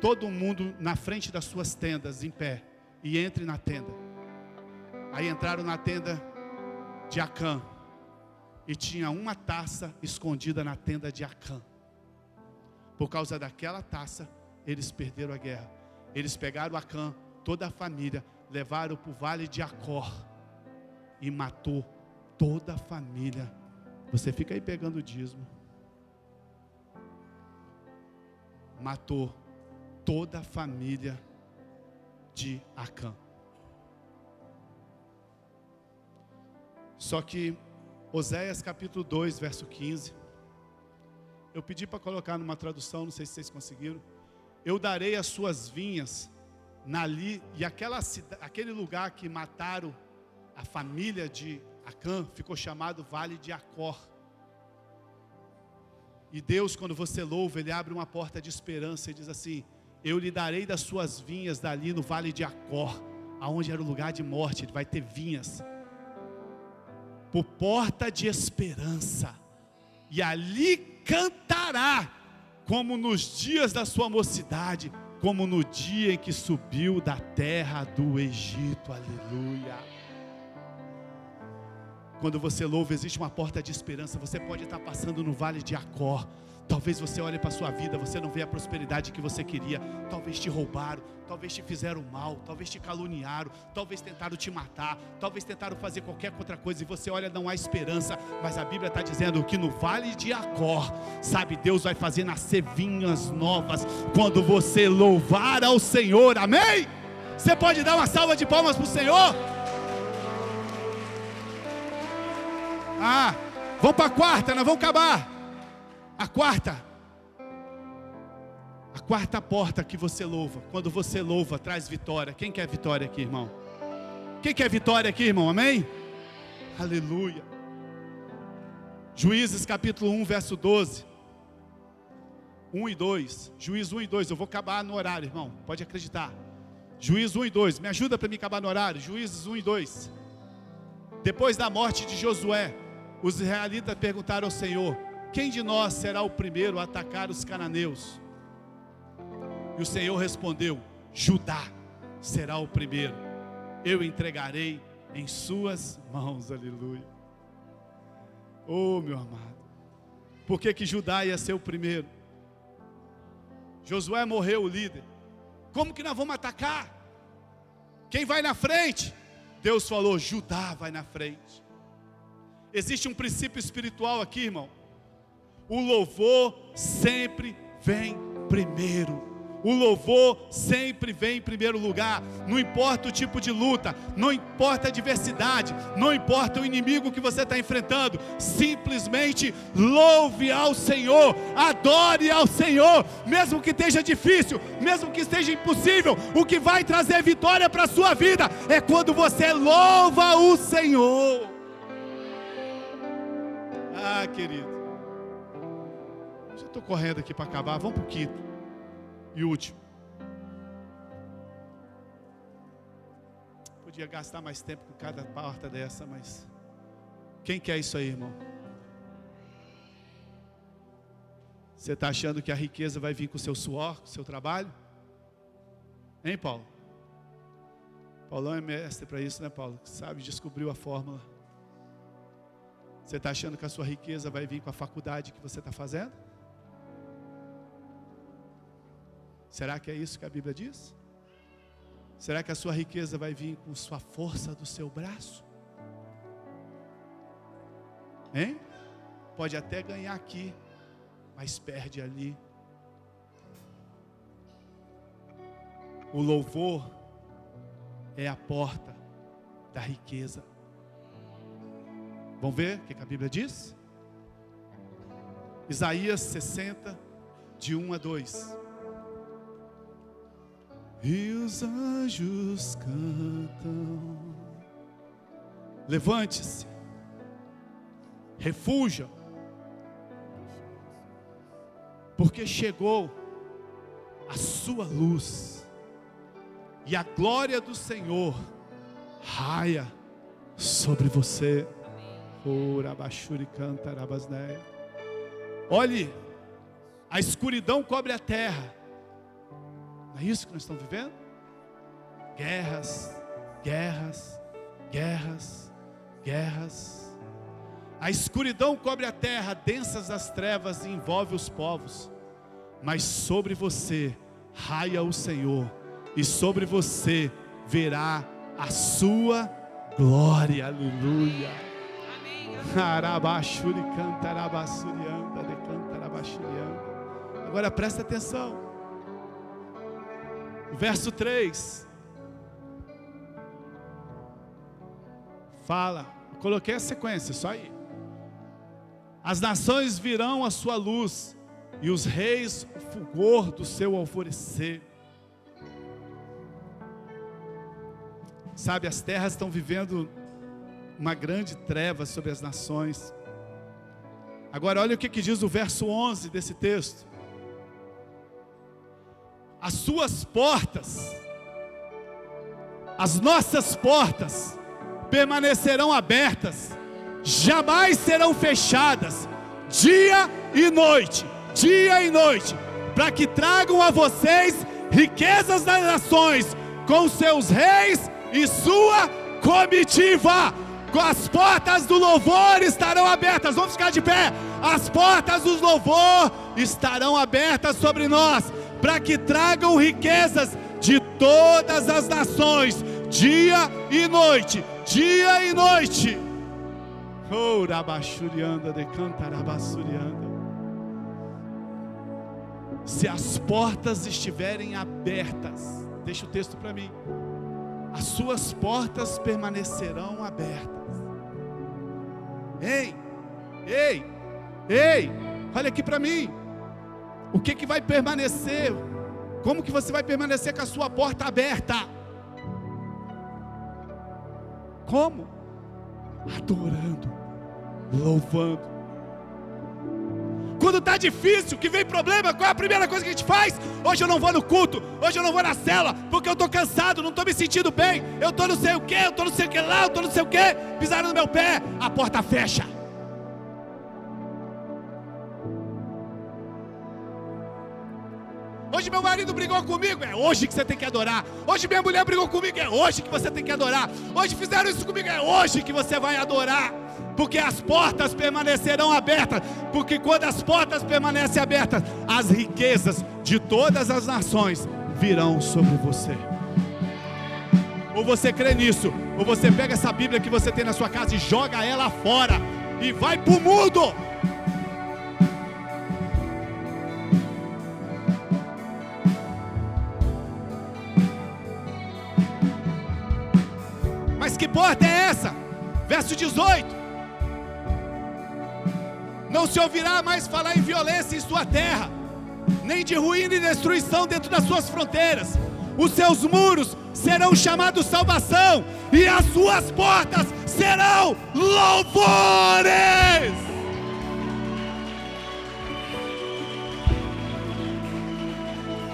todo mundo na frente das suas tendas em pé e entre na tenda. Aí entraram na tenda de Acã e tinha uma taça escondida na tenda de Acã. Por causa daquela taça, eles perderam a guerra. Eles pegaram Acã, toda a família, levaram para o vale de Acor e matou toda a família. Você fica aí pegando o dízimo. Matou toda a família de Acã. Só que Oséias capítulo 2, verso 15, eu pedi para colocar numa tradução, não sei se vocês conseguiram. Eu darei as suas vinhas e aquele lugar que mataram a família de Acã ficou chamado Vale de Acor. E Deus, quando você louva, Ele abre uma porta de esperança e diz assim: eu lhe darei das suas vinhas dali no Vale de Acor, aonde era o lugar de morte. Ele vai ter vinhas por porta de esperança, e ali cantará como nos dias da sua mocidade, como no dia em que subiu da terra do Egito. Aleluia. Quando você louva, existe uma porta de esperança. Você pode estar passando no vale de Acor. Talvez você olhe para a sua vida, você não vê a prosperidade que você queria. Talvez te roubaram, talvez te fizeram mal, talvez te caluniaram, talvez tentaram te matar, talvez tentaram fazer qualquer outra coisa, e você olha, não há esperança. Mas a Bíblia está dizendo que no vale de Acor, sabe, Deus vai fazer nascer vinhas novas quando você louvar ao Senhor. Amém? Você pode dar uma salva de palmas para o Senhor? Vamos para a quarta, nós vamos acabar. A quarta quarta porta que você louva. Quando você louva, traz vitória. Quem quer vitória aqui, irmão? Quem quer vitória aqui, irmão? Amém? Aleluia. Juízes capítulo 1, verso 12. 1 e 2. Juízes 1 e 2. Eu vou acabar no horário, irmão. Pode acreditar. Juízes 1 e 2. Me ajuda para me acabar no horário. Juízes 1 e 2. Depois da morte de Josué, os israelitas perguntaram ao Senhor: quem de nós será o primeiro a atacar os cananeus? E o Senhor respondeu: Judá será o primeiro. Eu entregarei em suas mãos. Aleluia. Oh, meu amado. Por que Judá ia ser o primeiro? Josué morreu, o líder. Como que nós vamos atacar? Quem vai na frente? Deus falou: Judá vai na frente. Existe um princípio espiritual aqui, irmão. O louvor sempre vem primeiro. O louvor sempre vem em primeiro lugar. Não importa o tipo de luta, não importa a adversidade, não importa o inimigo que você está enfrentando. Simplesmente louve ao Senhor, adore ao Senhor, mesmo que esteja difícil, mesmo que esteja impossível. O que vai trazer vitória para a sua vida é quando você louva o Senhor. Ah, querido, já estou correndo aqui para acabar. Vamos para o quinto e último. Podia gastar mais tempo com cada porta dessa, mas quem quer isso aí, irmão? Você está achando que a riqueza vai vir com o seu suor, com o seu trabalho? Hein, Paulo? Paulão é mestre para isso, né, Paulo? Sabe, descobriu a fórmula. Você está achando que a sua riqueza vai vir com a faculdade que você está fazendo? Será que é isso que a Bíblia diz? Será que a sua riqueza vai vir com sua força do seu braço? Hein? Pode até ganhar aqui, mas perde ali. O louvor é a porta da riqueza. Vamos ver o que a Bíblia diz? Isaías 60, de 1 a 2. E os anjos cantam. Levante-se, refuja, porque chegou a sua luz, e a glória do Senhor raia sobre você. Olhe, a escuridão cobre a terra. Não é isso que nós estamos vivendo? Guerras, guerras, guerras, guerras. A escuridão cobre a terra, densas as trevas e envolve os povos. Mas sobre você raia o Senhor, e sobre você verá a sua glória. Aleluia. Agora presta atenção. Verso 3 fala, eu coloquei a sequência, só aí. As nações virão a sua luz, e os reis o fulgor do seu alvorecer. Sabe, as terras estão vivendo uma grande treva sobre as nações. Agora olha o que diz o verso 11 desse texto. As suas portas, as nossas portas, permanecerão abertas, jamais serão fechadas, dia e noite, para que tragam a vocês riquezas das nações, com seus reis e sua comitiva. As portas do louvor estarão abertas. Vamos ficar de pé. As portas do louvor estarão abertas sobre nós, para que tragam riquezas de todas as nações, dia e noite, dia e noite. Oh, rabachurianda de cantarabassurianda. Se as portas estiverem abertas, deixa o texto para mim. As suas portas permanecerão abertas. Ei, ei, ei, olha aqui para mim. O que vai permanecer? Como que você vai permanecer com a sua porta aberta? Como? Adorando, louvando. Quando está difícil, que vem problema, qual é a primeira coisa que a gente faz? Hoje eu não vou no culto, hoje eu não vou na cela, porque eu estou cansado, não estou me sentindo bem, eu estou não sei o que, eu estou não sei o que lá, eu estou não sei o que, pisaram no meu pé, a porta fecha. Hoje meu marido brigou comigo, é hoje que você tem que adorar. Hoje minha mulher brigou comigo, é hoje que você tem que adorar. Hoje fizeram isso comigo, é hoje que você vai adorar. Porque as portas permanecerão abertas. Porque quando as portas permanecem abertas, as riquezas de todas as nações virão sobre você. Ou você crê nisso, ou você pega essa Bíblia que você tem na sua casa e joga ela fora e vai para o mundo. Mas que porta é essa? Verso 18: não se ouvirá mais falar em violência em sua terra, nem de ruína e destruição dentro das suas fronteiras. Os seus muros serão chamados salvação, e as suas portas serão louvores.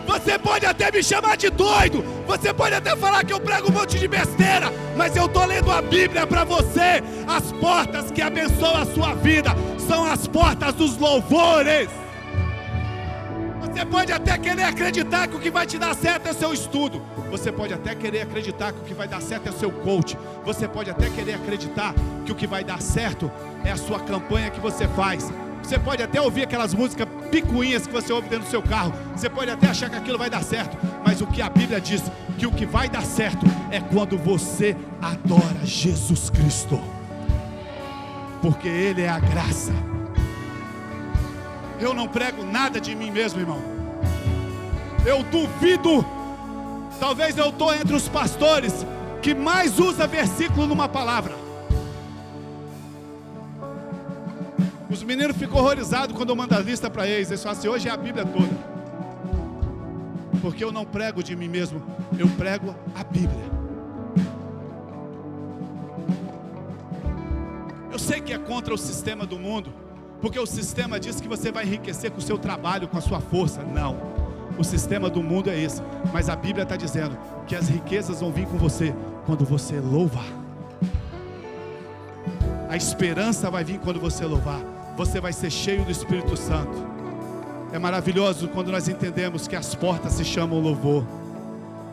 Você pode até me chamar de doido, você pode até falar que eu prego um monte de besteira, mas eu estou lendo a Bíblia para você. As portas que abençoam a sua vida são as portas dos louvores. Você pode até querer acreditar que o que vai te dar certo é o seu estudo. Você pode até querer acreditar que o que vai dar certo é o seu coach. Você pode até querer acreditar que o que vai dar certo é a sua campanha que você faz. Você pode até ouvir aquelas músicas picuinhas que você ouve dentro do seu carro. Você pode até achar que aquilo vai dar certo. Mas o que a Bíblia diz, que o que vai dar certo é quando você adora Jesus Cristo. Porque Ele é a graça. Eu não prego nada de mim mesmo, irmão. Eu duvido. Talvez eu estou entre os pastores que mais usa versículo numa palavra. Os meninos ficam horrorizados quando eu mando a lista para eles. Eles falam assim: hoje é a Bíblia toda. Porque eu não prego de mim mesmo, eu prego a Bíblia. Eu sei que é contra o sistema do mundo, porque o sistema diz que você vai enriquecer com o seu trabalho, com a sua força. Não, o sistema do mundo é esse. Mas a Bíblia está dizendo que as riquezas vão vir com você quando você louvar. A esperança vai vir quando você louvar. Você vai ser cheio do Espírito Santo. É maravilhoso quando nós entendemos que as portas se chamam louvor.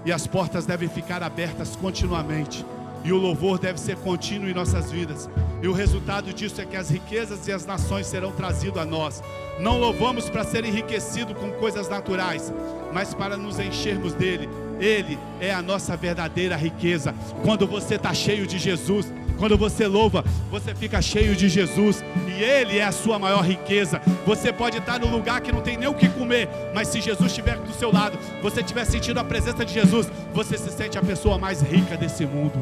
E as portas devem ficar abertas continuamente. E o louvor deve ser contínuo em nossas vidas. E o resultado disso é que as riquezas e as nações serão trazidas a nós. Não louvamos para ser enriquecido com coisas naturais, mas para nos enchermos dele. Ele é a nossa verdadeira riqueza. Quando você está cheio de Jesus, quando você louva, você fica cheio de Jesus. E Ele é a sua maior riqueza. Você pode estar num lugar que não tem nem o que comer, mas se Jesus estiver do seu lado, você estiver sentindo a presença de Jesus, você se sente a pessoa mais rica desse mundo.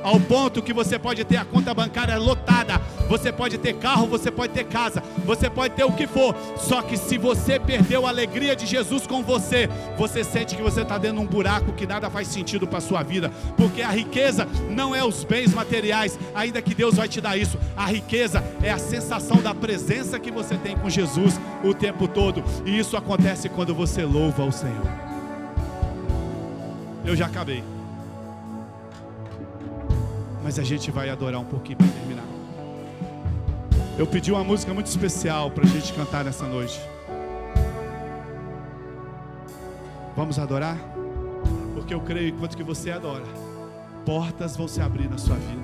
Ao ponto que você pode ter a conta bancária lotada, você pode ter carro, você pode ter casa, você pode ter o que for. Só que se você perdeu a alegria de Jesus com você, você sente que você está dentro de um buraco que nada faz sentido para a sua vida. Porque a riqueza não é os bens materiais, ainda que Deus vai te dar isso. A riqueza é a sensação da presença que você tem com Jesus o tempo todo. E isso acontece quando você louva ao Senhor. Eu já acabei. Mas a gente vai adorar um pouquinho para terminar. Eu pedi uma música muito especial para a gente cantar nessa noite. Vamos adorar? Porque eu creio que enquanto que você adora, portas vão se abrir na sua vida.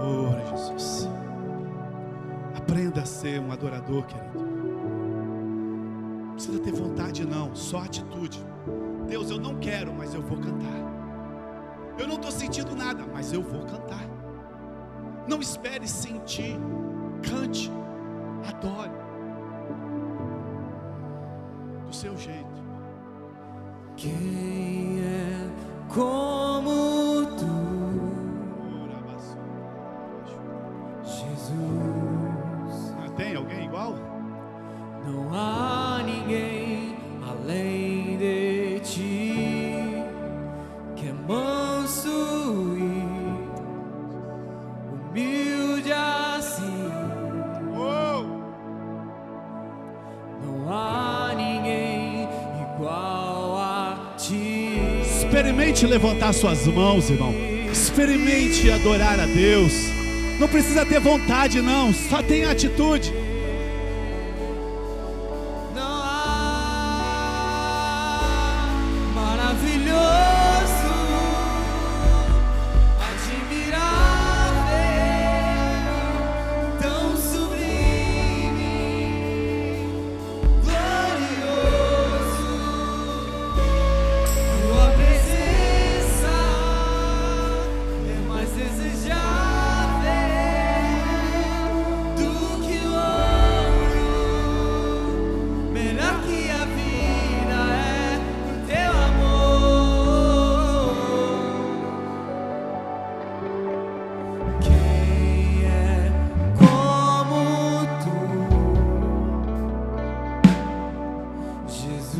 Oh, Jesus. Aprenda a ser um adorador, querido. Não precisa ter vontade não, só atitude. Deus, eu não quero, mas eu vou cantar. Eu não estou sentindo nada, mas eu vou cantar. Não espere sentir, cante, adore do seu jeito. Quem é como tu, Jesus. Jesus? Experimente levantar suas mãos, irmão. Experimente adorar a Deus. Não precisa ter vontade, não. Só tenha atitude. Não há maravilhoso, admirável, tão sublime, glorioso. Tua presença é mais desejável do que o ouro, melhor que a vida é o teu amor. Quem é como tu, Jesus?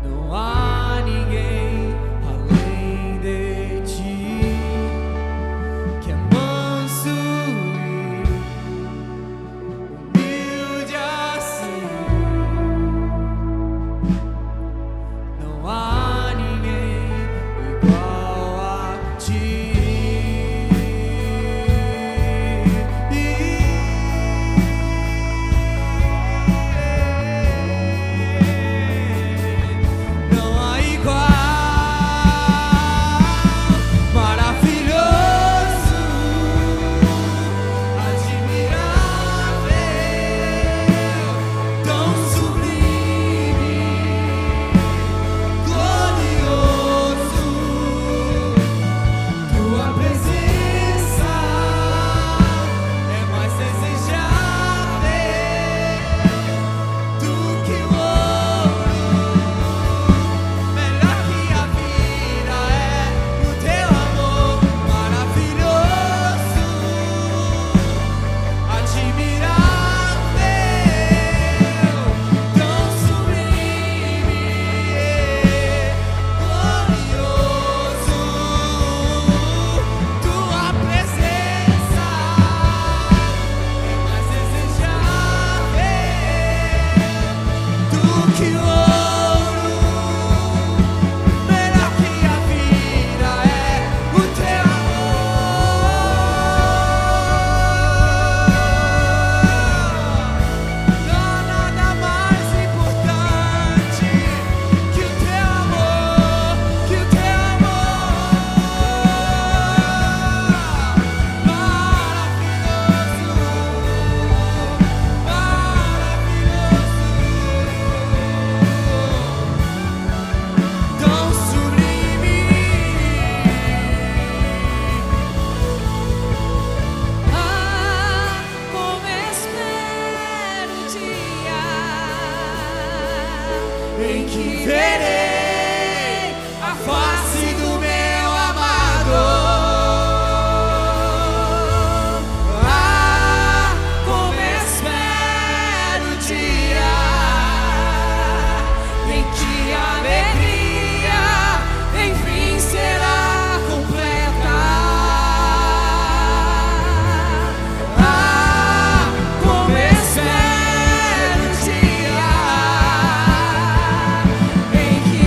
Não há ninguém além de ti, que é manso e humilde assim. Não há ninguém igual a ti. Não há igual, maravilhoso, admirável, tão sublime, glorioso. Tua presença é mais desejável do que o ouro, melhor que a vida é o teu amor. Maravilhoso, admirável, tão sublime, glorioso. Tua presença é mais desejável do que o ouro, melhor que a vida é o teu amor. Não há nada mais importante que o teu amor, que o teu amor. Maravilhoso, tão sublime. Como espero o dia em que verei a face do meu amado. Como espero o dia em que a alegria enfim será completa. Como espero o dia em que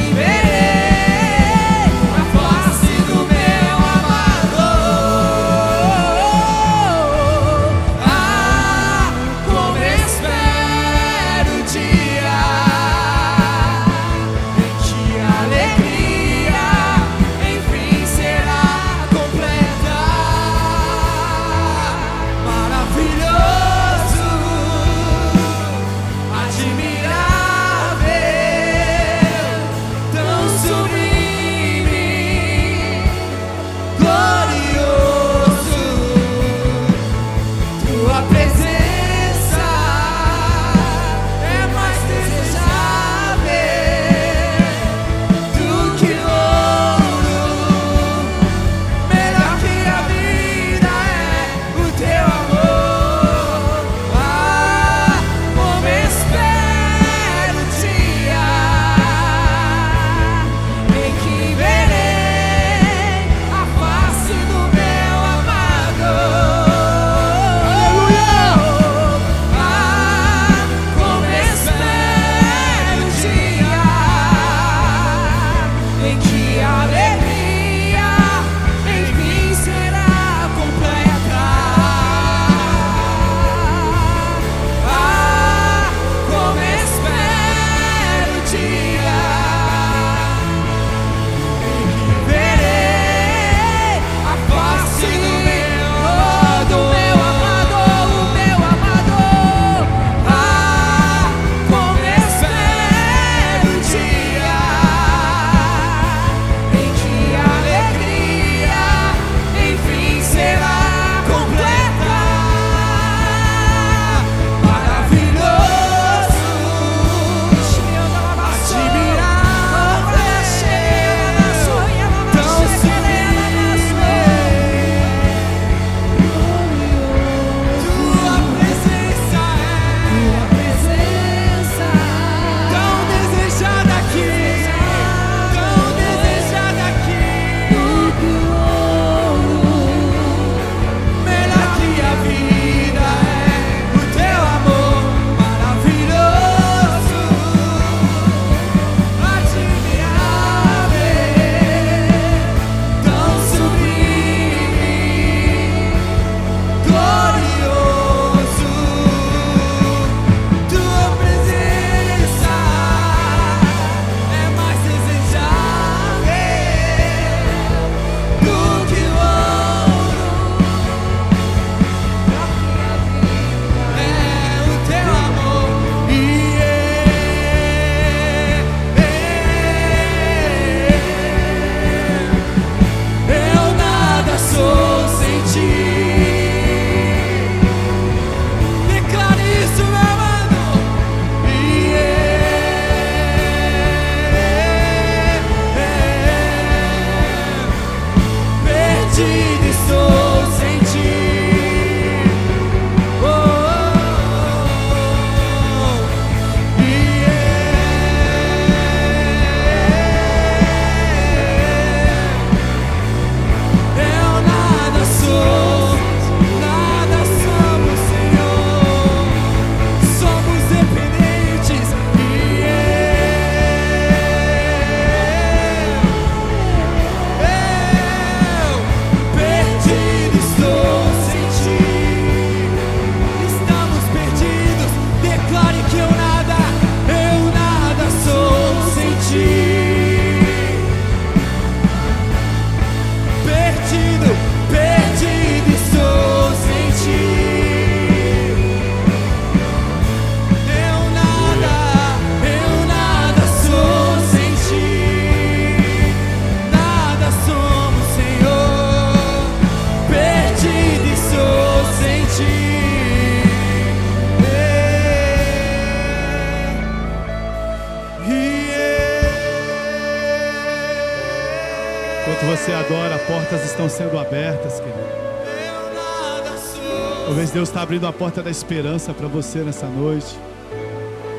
você adora, portas estão sendo abertas, querido. eu nada sou. Talvez Deus está abrindo a porta da esperança para você nessa noite.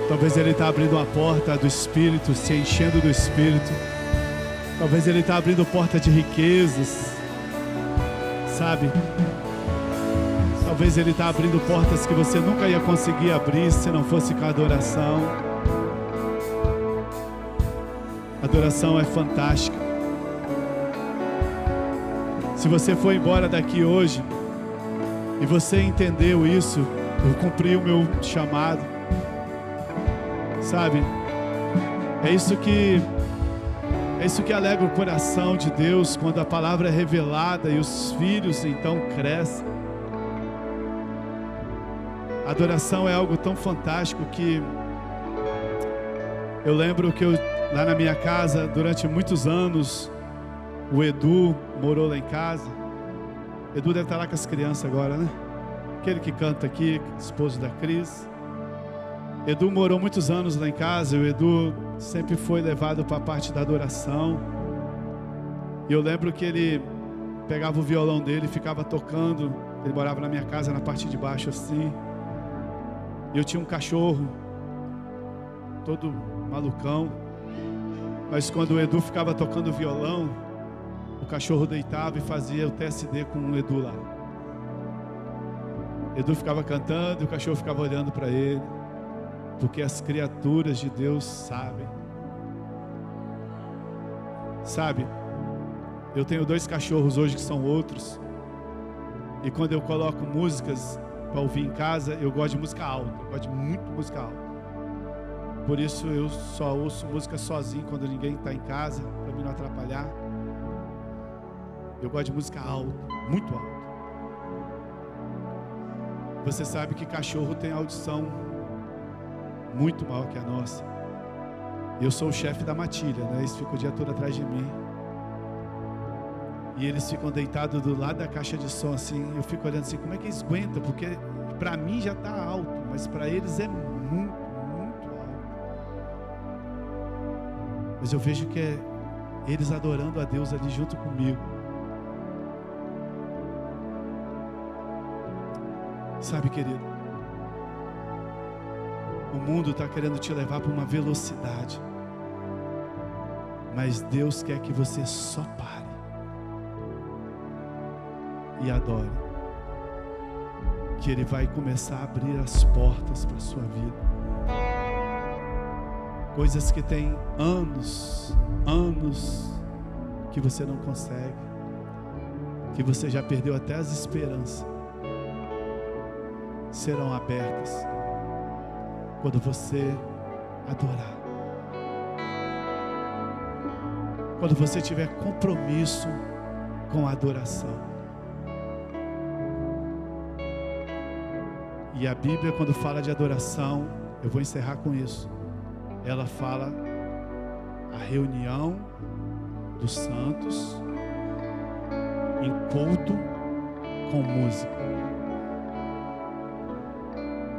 Talvez Ele está abrindo a porta do Espírito, se enchendo do Espírito. Talvez Ele está abrindo porta de riquezas, sabe? Talvez Ele está abrindo portas que você nunca ia conseguir abrir se não fosse com a adoração. A adoração é fantástica. Se você for embora daqui hoje e você entendeu isso, eu cumpri o meu chamado, sabe? É isso que alegra o coração de Deus quando a palavra é revelada e os filhos então crescem. A adoração é algo tão fantástico que eu lembro que lá na minha casa, durante muitos anos, o Edu morou lá em casa. Edu deve estar lá com as crianças agora, né? Aquele que canta aqui, esposo da Cris. Edu morou muitos anos lá em casa. E o Edu sempre foi levado para a parte da adoração. E eu lembro que ele pegava o violão dele e ficava tocando. Ele morava na minha casa, na parte de baixo assim. E eu tinha um cachorro, todo malucão. Mas quando o Edu ficava tocando violão, o cachorro deitava e fazia o TSD com o Edu lá. Edu ficava cantando e o cachorro ficava olhando para ele. Porque as criaturas de Deus sabem. Sabe, eu tenho 2 cachorros hoje que são outros. E quando eu coloco músicas para ouvir em casa, eu gosto de música alta. Eu gosto de muito música alta. Por isso eu só ouço música sozinho quando ninguém está em casa, para mim não atrapalhar. Eu gosto de música alta, muito alta. Você sabe que cachorro tem audição muito maior que a nossa. Eu sou o chefe da matilha, né? Eles ficam o dia todo atrás de mim. E eles ficam deitados do lado da caixa de som assim. Eu fico olhando assim, como é que eles aguentam? Porque para mim já está alto, mas para eles é muito, muito alto. Mas eu vejo que é eles adorando a Deus ali junto comigo. Sabe, querido, o mundo está querendo te levar para uma velocidade, mas Deus quer que você só pare e adore, que Ele vai começar a abrir as portas para a sua vida. Coisas que tem anos que você não consegue, que você já perdeu até as esperanças, serão abertas quando você adorar. Quando você tiver compromisso com a adoração. E a Bíblia, quando fala de adoração, eu vou encerrar com isso. Ela fala a reunião dos santos em culto com música.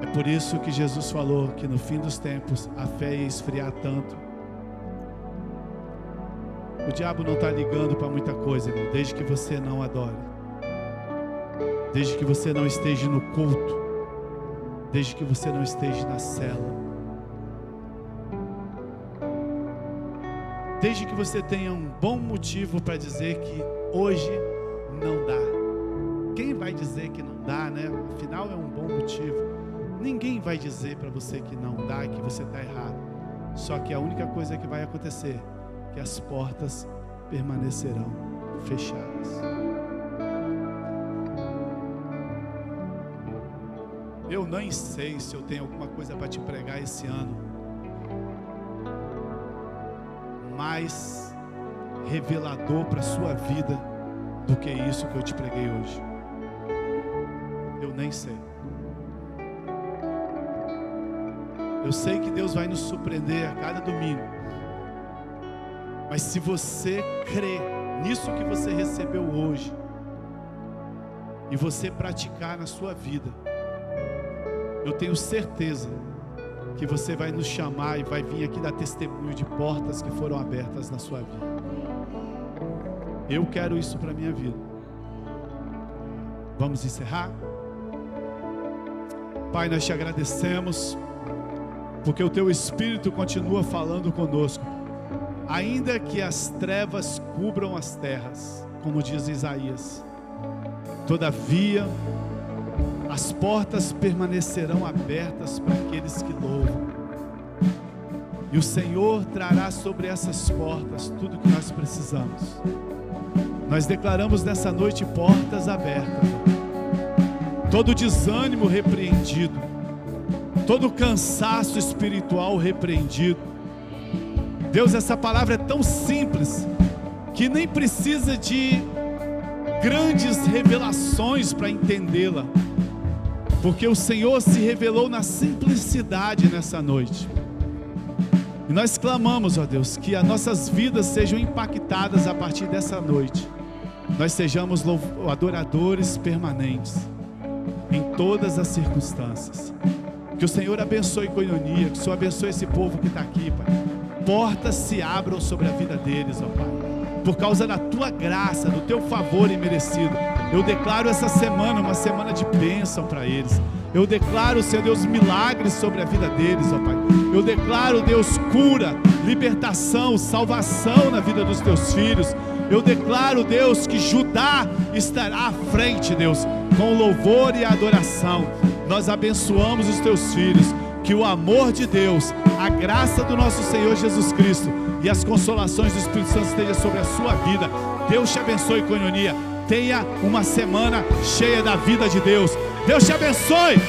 É por isso que Jesus falou que no fim dos tempos a fé ia esfriar tanto. O diabo não está ligando para muita coisa, irmão, desde que você não adore, desde que você não esteja no culto, desde que você não esteja na cela, desde que você tenha um bom motivo para dizer que hoje não dá. Quem vai dizer que não dá, né? Afinal é um bom motivo. Ninguém vai dizer para você que não dá, que você está errado. Só que a única coisa que vai acontecer é que as portas permanecerão fechadas. Eu nem sei se eu tenho alguma coisa para te pregar esse ano mais revelador para a sua vida do que isso que eu te preguei hoje. Eu nem sei. Eu sei que Deus vai nos surpreender a cada domingo. Mas se você crer nisso que você recebeu hoje e você praticar na sua vida, eu tenho certeza que você vai nos chamar e vai vir aqui dar testemunho de portas que foram abertas na sua vida. Eu quero isso para a minha vida. Vamos encerrar? Pai, nós te agradecemos, porque o Teu Espírito continua falando conosco. Ainda que as trevas cubram as terras, como diz Isaías, todavia as portas permanecerão abertas para aqueles que louvam. E o Senhor trará sobre essas portas tudo que nós precisamos. Nós declaramos nessa noite portas abertas. Todo desânimo repreendido. Todo cansaço espiritual repreendido. Deus, essa palavra é tão simples que nem precisa de grandes revelações para entendê-la. Porque o Senhor se revelou na simplicidade nessa noite. E nós clamamos, ó Deus, que as nossas vidas sejam impactadas a partir dessa noite. Nós sejamos adoradores permanentes, em todas as circunstâncias. Que o Senhor abençoe Koinonia, que o Senhor abençoe esse povo que está aqui, Pai. Portas se abram sobre a vida deles, ó Pai. Por causa da Tua graça, do Teu favor imerecido. Eu declaro essa semana uma semana de bênção para eles. Eu declaro, Senhor Deus, milagres sobre a vida deles, ó Pai. Eu declaro, Deus, cura, libertação, salvação na vida dos Teus filhos. Eu declaro, Deus, que Judá estará à frente, Deus, com louvor e adoração. Nós abençoamos os Teus filhos. Que o amor de Deus, a graça do nosso Senhor Jesus Cristo e as consolações do Espírito Santo estejam sobre a sua vida. Deus te abençoe, Koinonia. Tenha uma semana cheia da vida de Deus. Deus te abençoe.